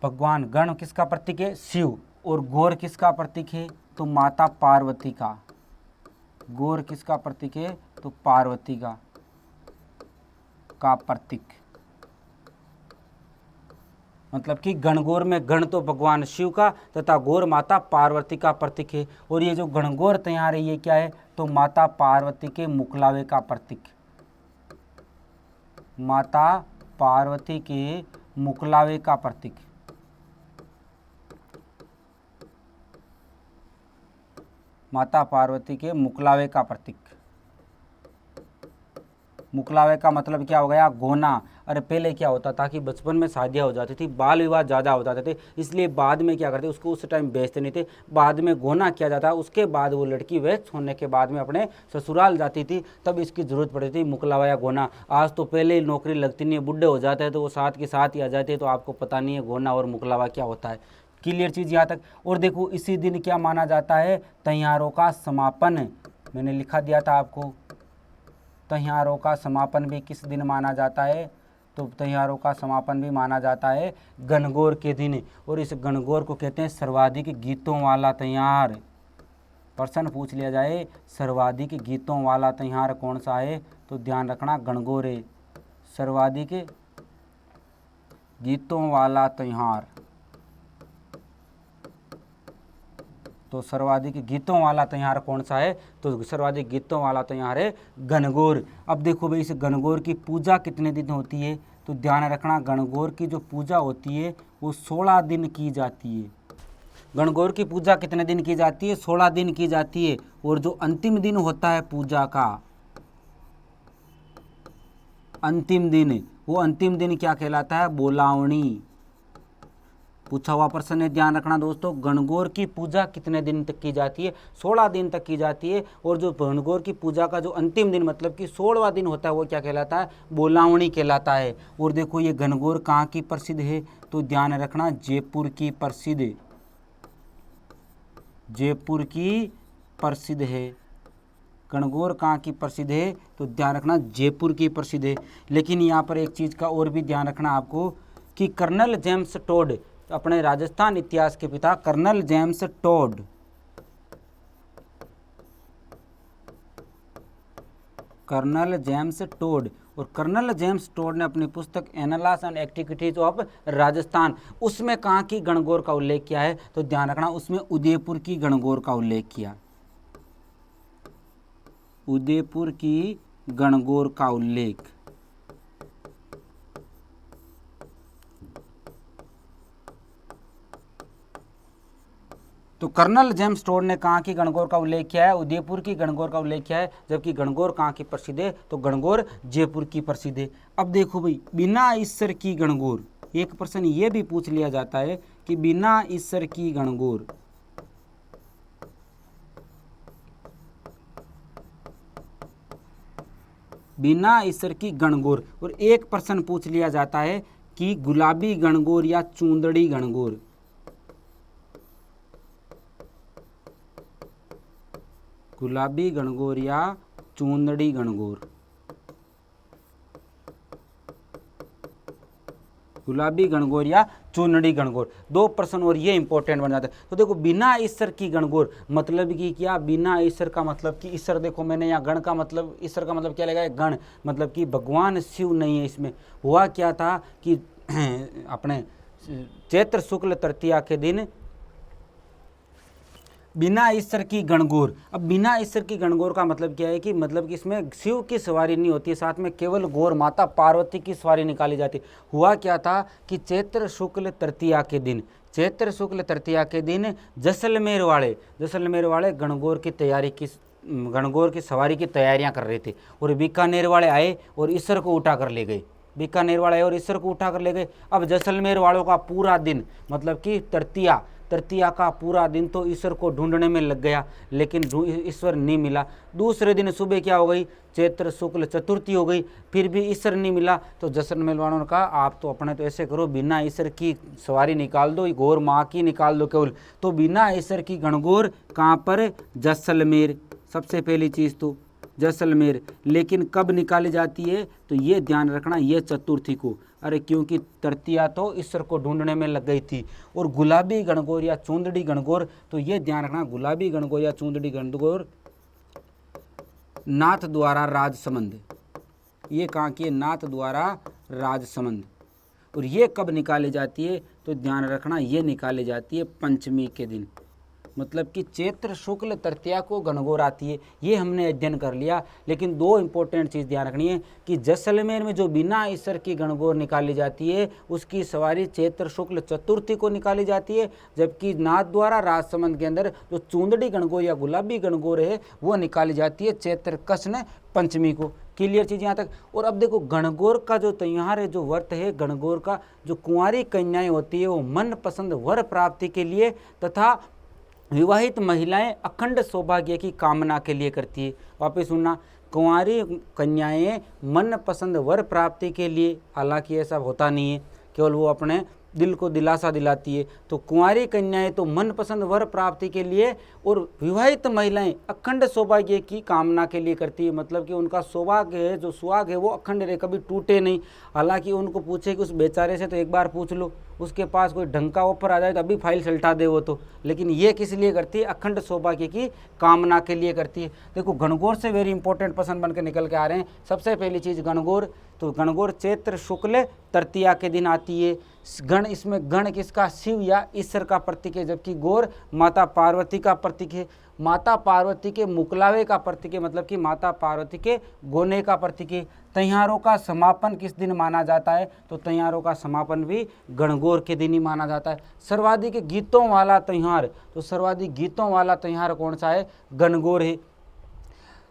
भगवान, गण किसका प्रतीक है, शिव, और गौर किसका प्रतीक है, तो माता पार्वती का, गौर किसका प्रतीक है, तो पार्वती का प्रतीक। मतलब कि गणगौर में गण तो भगवान शिव का तथा गौर माता पार्वती का प्रतीक है। और ये जो गणगौर त्योहार है ये क्या है, तो माता पार्वती के मुकलावे का प्रतीक, माता पार्वती के मुकलावे का प्रतीक। माता पार्वती के मुकलावे का प्रतीक। मुकलावे का मतलब क्या हो गया, गोना। अरे पहले क्या होता था कि बचपन में शादियाँ हो जाती थी, बाल विवाह ज़्यादा हो जाते थे, इसलिए बाद में क्या करते, उसको उस टाइम बेचते नहीं थे, बाद में गोना किया जाता। उसके बाद वो लड़की वैक्स होने के बाद में अपने ससुराल जाती थी, तब इसकी ज़रूरत पड़ती थी मुकलावा या गोना। आज तो पहले ही नौकरी लगती नहीं है, बुढ़े हो जाते हैं तो वो साथ के साथ ही आ जाते हैं, तो आपको पता नहीं है गोना और मुकलावा क्या होता है। क्लियर चीज़ यहाँ तक। और देखो इसी दिन क्या माना जाता है, त्योहारों का समापन। मैंने लिखा दिया था आपको, त्योहारों का समापन भी किस दिन माना जाता है, तो त्योहारों का समापन भी माना जाता है गणगौर के दिन। और इस गणगौर को कहते हैं सर्वाधिक गीतों वाला त्योहार। प्रश्न पूछ लिया जाए सर्वाधिक गीतों वाला त्योहार कौन सा है, तो ध्यान रखना गणगौर है, सर्वाधिक गीतों वाला त्योहार। तो सर्वाधिक गीतों वाला त्योहार कौन सा है, तो सर्वाधिक गीतों वाला त्योहार है गणगौर। अब देखो भाई इस गणगौर की पूजा कितने दिन होती है, तो ध्यान रखना गणगौर की जो पूजा होती है वो 16 दिन की जाती है। गणगौर की पूजा कितने दिन की जाती है, 16 दिन की जाती है। और जो अंतिम दिन होता है पूजा का, अंतिम दिन, वो अंतिम दिन क्या कहलाता है, बोलावणी। पूछा हुआ प्रश्न है, ध्यान रखना दोस्तों। गणगौर की पूजा कितने दिन तक की जाती है, 16 दिन तक की जाती है। और जो गणगौर की पूजा का जो अंतिम दिन मतलब कि 16वां दिन होता है वो क्या कहलाता है, बोलावणी कहलाता है। और देखो ये गणगौर कहाँ की प्रसिद्ध है, तो ध्यान रखना जयपुर की प्रसिद्ध है, जयपुर की प्रसिद्ध है। गणगौर कहाँ की प्रसिद्ध है, तो ध्यान रखना जयपुर की प्रसिद्ध है। लेकिन यहाँ पर एक चीज़ का और भी ध्यान रखना आपको कि कर्नल जेम्स टोड, अपने राजस्थान इतिहास के पिता colonel James Tod, colonel James Tod, और कर्नल जेम्स टोड ने अपनी पुस्तक annals and activities of Rajasthan, उसमें कहाँ की गणगौर का उल्लेख किया है, तो ध्यान रखना उसमें उदयपुर की गणगौर का उल्लेख किया, उदयपुर की गणगौर का उल्लेख। तो कर्नल जेम्स टोड ने कहाँ की गणगौर का उल्लेख किया है, उदयपुर की गणगौर का उल्लेख किया है। जबकि गणगौर कहाँ की प्रसिद्ध है, तो गणगौर जयपुर की प्रसिद्ध है। अब देखो भाई बिना ईश्वर की गणगौर, एक प्रश्न ये भी पूछ लिया जाता है कि बिना ईश्वर की गणगौर, बिना ईश्वर की गणगौर। और एक प्रश्न पूछ लिया जाता है कि गुलाबी गणगौर या चूंदड़ी गणगौर, गुलाबी गणगौर या चूंदड़ी गणगौर, गुलाबी गणगौर या चूंदड़ी गणगौर। दो प्रश्न और ये इंपॉर्टेंट बन जाते हैं। तो देखो बिना ईश्वर की गणगौर मतलब कि क्या, बिना ईश्वर का मतलब कि ईश्वर, देखो मैंने यहाँ गण का मतलब, ईश्वर का मतलब क्या लगा, गण मतलब कि भगवान शिव नहीं है इसमें। हुआ क्या था कि अपने चैत्र शुक्ल तृतीया के दिन बिना ईश्वर की गणगौर। अब बिना ईश्वर की गणगौर का मतलब क्या है कि मतलब कि इसमें शिव की सवारी नहीं होती है, साथ में केवल गौर माता पार्वती की सवारी निकाली जाती। हुआ क्या था कि चैत्र शुक्ल तृतीया के दिन, चैत्र शुक्ल तृतीया के दिन जैसलमेर वाले गणगौर की तैयारी की गणगौर की सवारी की तैयारियां कर रहे थे और बीकानेर वाले आए और ईसर को उठा कर ले गए। बीकानेर वाले आए और ईसर को उठा कर ले गए। अब जैसलमेर वालों का पूरा दिन, मतलब कि तृतीया का पूरा दिन तो ईश्वर को ढूंढने में लग गया, लेकिन ईश्वर नहीं मिला। दूसरे दिन सुबह क्या हो गई, चैत्र शुक्ल चतुर्थी हो गई, फिर भी ईश्वर नहीं मिला। तो जैसलमेर वालों ने कहा आप तो अपने तो ऐसे करो, बिना ईश्वर की सवारी निकाल दो, गौर माँ की निकाल दो केवल। तो बिना ईश्वर की गणगौर कहाँ पर, जैसलमेर। सबसे पहली चीज़ तो जैसलमेर। लेकिन कब निकाली जाती है, तो ये ध्यान रखना, ये चतुर्थी को। अरे क्योंकि तृतीया तो ईश्वर को ढूंढने में लग गई थी। और गुलाबी गणगौर या चूंदड़ी गणगौर, तो ये ध्यान रखना, गुलाबी गणगौर या चूंदड़ी गणगौर नाथ द्वारा राजसमंद, ये कहाँ की है, नाथ द्वारा राजसमंद। और ये कब निकाली जाती है, तो ध्यान रखना, ये निकाली जाती है पंचमी के दिन, मतलब कि चैत्र शुक्ल तृतीया को गणगौर आती है। ये हमने अध्ययन कर लिया। लेकिन दो इंपॉर्टेंट चीज़ ध्यान रखनी है कि जैसलमेर में जो बिना ईश्वर की गणगौर निकाली जाती है उसकी सवारी चैत्र शुक्ल चतुर्थी को निकाली जाती है, जबकि नाथ द्वारा राजसमंद के अंदर जो चूंदड़ी गणगौर या गुलाबी गणगौर है वो निकाली जाती है चैत्र कृष्ण पंचमी को। क्लियर चीज़ यहाँ तक। और अब देखो, गणगौर का जो त्यौहार है, जो व्रत है गणगौर का, जो कुंवारी कन्याएं होती है वो मन पसंद वर प्राप्ति के लिए तथा विवाहित महिलाएं अखंड सौभाग्य की कामना के लिए करती है। वापस सुनना, कुंवारी कन्याएं मन पसंद वर प्राप्ति के लिए, हालांकि ऐसा होता नहीं है, केवल वो अपने दिल को दिलासा दिलाती है। तो कुंवारी कन्याएं तो मन पसंद वर प्राप्ति के लिए और विवाहित महिलाएं अखंड सौभाग्य की कामना के लिए करती है, मतलब कि उनका सौभाग्य है, जो सुहाग है वो अखंड रहे, कभी टूटे नहीं। हालांकि उनको पूछे कि उस बेचारे से तो एक बार पूछ लो, उसके पास कोई ढंग का ऑफर आ जाए तो अभी फाइल सल्टा दे वो तो, लेकिन ये किस लिए करती है, अखंड सौभाग्य की कामना के लिए करती है। देखो, गणगौर से वेरी इंपॉर्टेंट प्रश्न बनकर निकल के आ रहे हैं। सबसे पहली चीज़ गणगौर, तो गणगौर चैत्र शुक्ल तृतीया के दिन आती है। गण, इसमें गण किसका, शिव या ईश्वर का प्रतीक है, जबकि गौर माता पार्वती का प्रतीक है, माता पार्वती के मुकलावे का प्रतीक है, मतलब कि माता पार्वती के गोने का प्रतीक है। त्यौहारों का समापन किस दिन माना जाता है, तो त्यौहारों का समापन भी गणगौर के दिन ही माना जाता है। सर्वाधिक गीतों वाला त्यौहार, तो सर्वाधिक गीतों वाला त्यौहार कौन सा है, गणगौर है।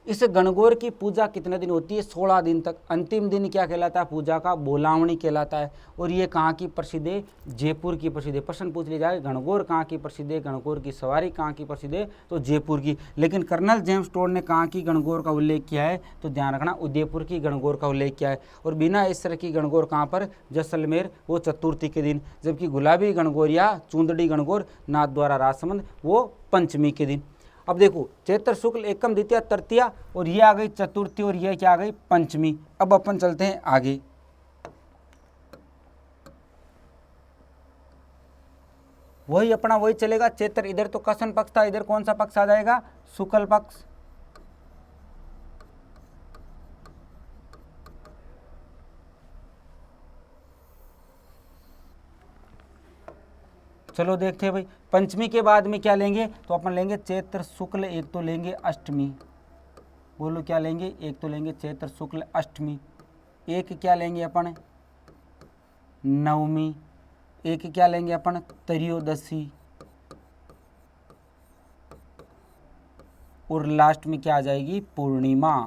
इस गणगौर की पूजा कितने दिन होती है, 16 दिन तक। अंतिम दिन क्या कहलाता है पूजा का, बोलावणी कहलाता है। और ये कहाँ की प्रसिद्ध है, जयपुर की प्रसिद्ध है। प्रश्न पूछ लिया जाए गणगौर कहाँ की प्रसिद्ध है, गणगौर की सवारी कहाँ की प्रसिद्ध है, तो जयपुर की। लेकिन कर्नल जेम्स टोड ने कहाँ की गणगौर का उल्लेख किया है, तो ध्यान रखना, उदयपुर की गणगौर का उल्लेख किया है। और बिना ईश्वर की गणगौर कहाँ पर, जैसलमेर, वो चतुर्थी के दिन, जबकि गुलाबी गणगौर या चूंदड़ी गणगौर नाथ द्वारा राजसमंद वो पंचमी के दिन। अब देखो, चैत्र शुक्ल एकम द्वितीया तृतीया, और ये आ गई चतुर्थी, और ये क्या आ गई, पंचमी। अब अपन चलते हैं आगे। वही अपना वही चलेगा। चैत्र, इधर तो कृष्ण पक्ष था, इधर कौन सा पक्ष आ जाएगा, शुक्ल पक्ष। चलो देखते हैं भाई, पंचमी के बाद में क्या लेंगे, तो अपन लेंगे चैत्र शुक्ल, एक तो लेंगे अष्टमी। बोलो क्या लेंगे, एक तो लेंगे चैत्र शुक्ल अष्टमी, एक क्या लेंगे अपन नवमी, एक क्या लेंगे अपन त्रयोदशी, और लास्ट में क्या आ जाएगी, पूर्णिमा।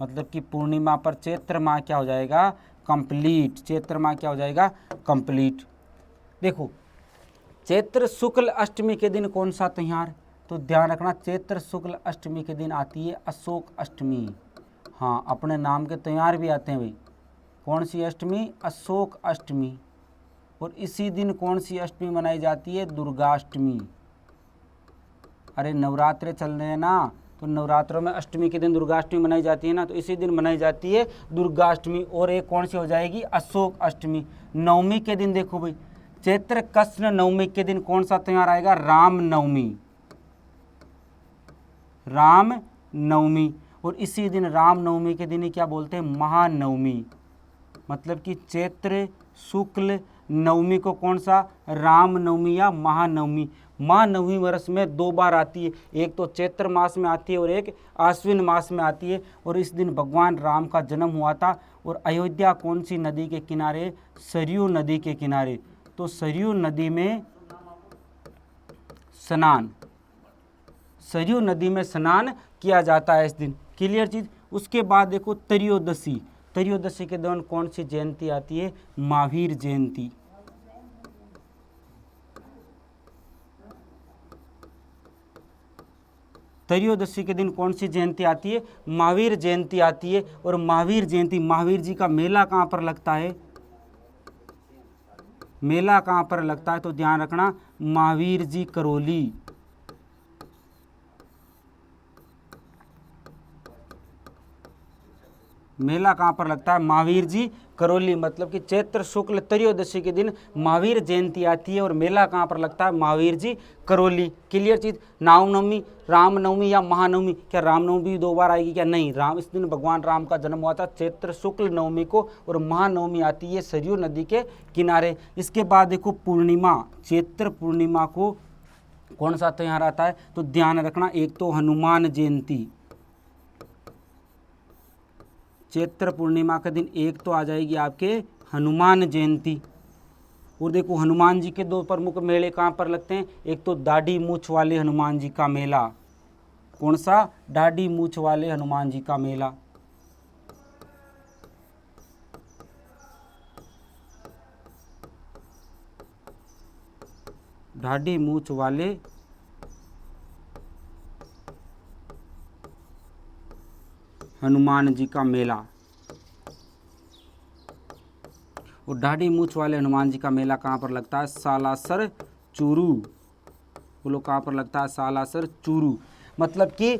मतलब कि पूर्णिमा पर चैत्र माह क्या हो जाएगा, कंप्लीट। चैत्र माह क्या हो जाएगा, कंप्लीट। देखो, चैत्र शुक्ल अष्टमी के दिन कौन सा त्यौहार, तो ध्यान रखना, चैत्र शुक्ल अष्टमी के दिन आती है अशोक अष्टमी। हाँ, अपने नाम के त्यौहार भी आते हैं भाई। कौन सी अष्टमी, अशोक अष्टमी। और इसी दिन कौन सी अष्टमी मनाई जाती है, दुर्गाष्टमी। अरे नवरात्रे चल रहे हैं ना, तो नवरात्रों में अष्टमी के दिन दुर्गाष्टमी मनाई जाती है ना, तो इसी दिन मनाई जाती है दुर्गाष्टमी। और एक कौन सी हो जाएगी, अशोक अष्टमी। नवमी के दिन देखो भाई, चैत्र कृष्ण नवमी के दिन कौन सा त्यौहार आएगा, राम नवमी। राम नवमी। और इसी दिन राम नवमी के दिन ही क्या बोलते हैं, महानवमी। मतलब कि चैत्र शुक्ल नवमी को कौन सा, राम नवमी या महानवमी। महानवमी वर्ष में 2 बार आती है, एक तो चैत्र मास में आती है और एक आश्विन मास में आती है। और इस दिन भगवान राम का जन्म हुआ था। और अयोध्या कौन सी नदी के किनारे, सरयू नदी के किनारे। तो सरयू नदी में स्नान, सरयू नदी में स्नान किया जाता है इस दिन। क्लियर चीज़। उसके बाद देखो त्रयोदशी, त्रयोदशी के दौरान कौन सी जयंती आती है? महावीर जयंती। त्रयोदशी के दिन कौन सी जयंती आती है? महावीर जयंती आती है। और महावीर जयंती, महावीर जी का मेला कहाँ पर लगता है? मेला कहाँ पर लगता है? तो ध्यान रखना, महावीर जी करौली। मेला कहाँ पर लगता है? महावीर जी करौली। मतलब कि चैत्र शुक्ल त्रयोदशी के दिन महावीर जयंती आती है और मेला कहाँ पर लगता है? महावीर जी करौली। क्लियर चीज। रामनवमी, रामनवमी या महानवमी, क्या रामनवमी 2 बार आएगी क्या? नहीं, राम इस दिन भगवान राम का जन्म हुआ था चैत्र शुक्ल नवमी को, और महानवमी आती है सरयू नदी के किनारे। इसके बाद देखो पूर्णिमा, चैत्र पूर्णिमा को कौन सा त्योहार आता है? तो ध्यान रखना, एक तो हनुमान जयंती, चैत्र पूर्णिमा के दिन एक तो आ जाएगी आपके हनुमान जयंती। और देखो हनुमान जी के 2 प्रमुख मेले कहाँ पर लगते हैं? एक तो दाढ़ी मूछ वाले हनुमान जी का मेला। कौन सा? दाढ़ी मूछ वाले हनुमान जी का मेला। दाढ़ी मूछ वाले हनुमान जी का मेला। और दाढ़ी मूछ वाले हनुमान जी का मेला कहाँ पर लगता है? सालासर चूरू। बोलो कहाँ पर लगता है? सालासर चूरू। मतलब कि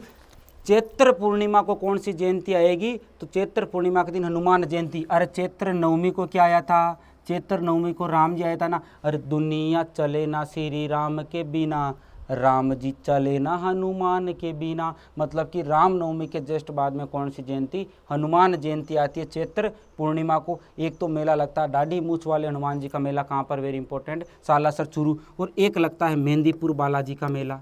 चैत्र पूर्णिमा को कौन सी जयंती आएगी? तो चैत्र पूर्णिमा के दिन हनुमान जयंती। अरे चैत्र नवमी को क्या आया था? चैत्र नवमी को राम जी आया था ना। अरे दुनिया चले ना श्री राम के बिना, राम जी चले ना हनुमान के बिना। मतलब कि राम नवमी के जस्ट बाद में कौन सी जयंती? हनुमान जयंती आती है चैत्र पूर्णिमा को। एक तो मेला लगता है दाढ़ी मूछ वाले हनुमान जी का मेला, कहाँ पर? Very important, Salasar Churu. और एक लगता है मेहंदीपुर बालाजी का मेला।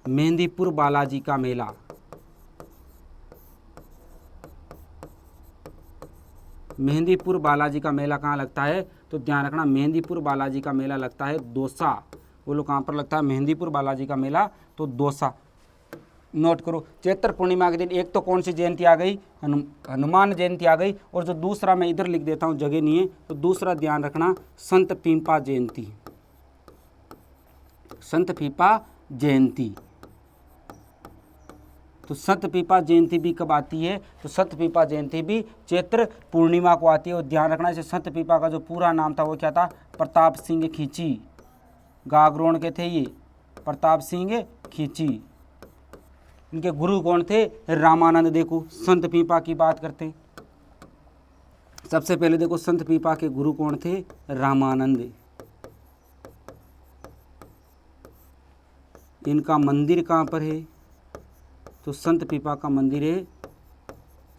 मेहंदीपुर बालाजी का मेला। मेहंदीपुर बालाजी का मेला कहाँ लगता है? तो ध्यान रखना, मेहंदीपुर बालाजी का मेला लगता है दौसा। बोलो कहाँ पर लगता है? मेहंदीपुर बालाजी का मेला तो दौसा। नोट करो, चैत्र पूर्णिमा के दिन एक तो कौन सी जयंती आ गई? हनुमान जयंती आ गई। और जो दूसरा, मैं इधर लिख देता हूँ, जगह नहीं है, तो दूसरा ध्यान रखना, संत पीपा जयंती। संत पीपा जयंती। तो सत पीपा जयंती भी कब आती है? तो सत पीपा जयंती भी चैत्र पूर्णिमा को आती है। और ध्यान रखना, इसे सत पीपा का जो पूरा नाम था वो क्या था? प्रताप सिंह खींची। गागरोण के थे ये, प्रताप सिंह खींची। इनके गुरु कौन थे? रामानंद। देखो संत पीपा की बात करते हैं, सबसे पहले देखो संत पीपा के गुरु कौन थे? रामानंद। इनका मंदिर कहाँ पर है? तो संत पीपा का मंदिर है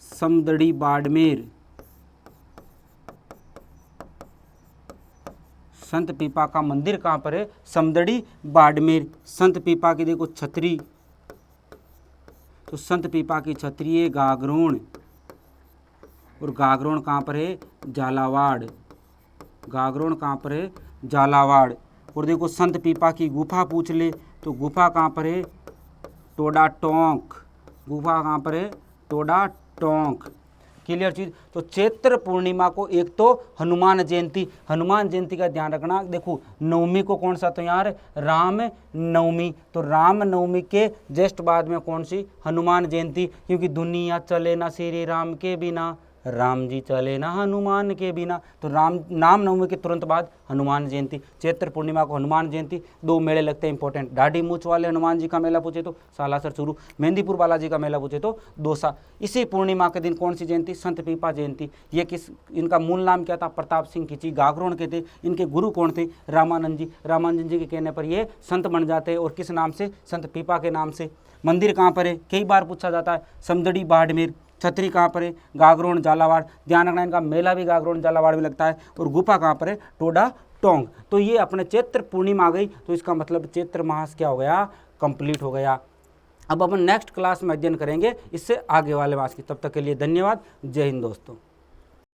समदड़ी बाड़मेर। संत पीपा का मंदिर कहाँ पर है? समदड़ी बाड़मेर। संत पीपा की देखो छतरी, तो संत पीपा की छतरी है गागरोण। और गागरोण कहाँ पर है? झालावाड़। गागरोण कहाँ पर है? झालावाड़। और देखो संत पीपा की गुफा पूछ ले, तो गुफा कहाँ पर है? टोडा टोंक। गुफा कहाँ पर है? टोडा टोंक। क्लियर चीज। तो चैत्र पूर्णिमा को एक तो हनुमान जयंती, हनुमान जयंती का ध्यान रखना। देखो नवमी को कौन सा त्योहार? राम नवमी। तो राम नवमी के जस्ट बाद में कौन सी? हनुमान जयंती। क्योंकि दुनिया चले ना श्री राम के बिना, राम जी चले ना हनुमान के बिना। तो राम नवमी के तुरंत बाद हनुमान जयंती। चैत्र पूर्णिमा को हनुमान जयंती। 2 मेले लगते हैं इंपॉर्टेंट, दाढ़ी मूछ वाले हनुमान जी का मेला पूछे तो सालासर चूरू, मेहंदीपुर बालाजी का मेला पूछे तो दौसा। इसी पूर्णिमा के दिन कौन सी जयंती? संत पीपा जयंती। ये किस, इनका मूल नाम क्या था? प्रताप सिंह खींची, गागरोण के थे। इनके गुरु कौन थे? रामानंद जी। रामानंद जी के कहने पर ये संत बन जाते हैं। और किस नाम से? संत पीपा के नाम से। मंदिर कहाँ पर है? कई बार पूछा जाता है, समदड़ी बाड़मेर। छतरी कहाँ पर है? गागरोण झालावाड़। ध्यान रखना, इनका मेला भी गागरोण झालावाड़ में लगता है। और गुफा कहाँ पर है? टोडा टोंक। तो ये अपने चैत्र पूर्णिमा आ गई, तो इसका मतलब चैत्र मास क्या हो गया? कंप्लीट हो गया। अब अपन नेक्स्ट क्लास में अध्ययन करेंगे इससे आगे वाले मास की। तब तक के लिए धन्यवाद। जय हिंद दोस्तों।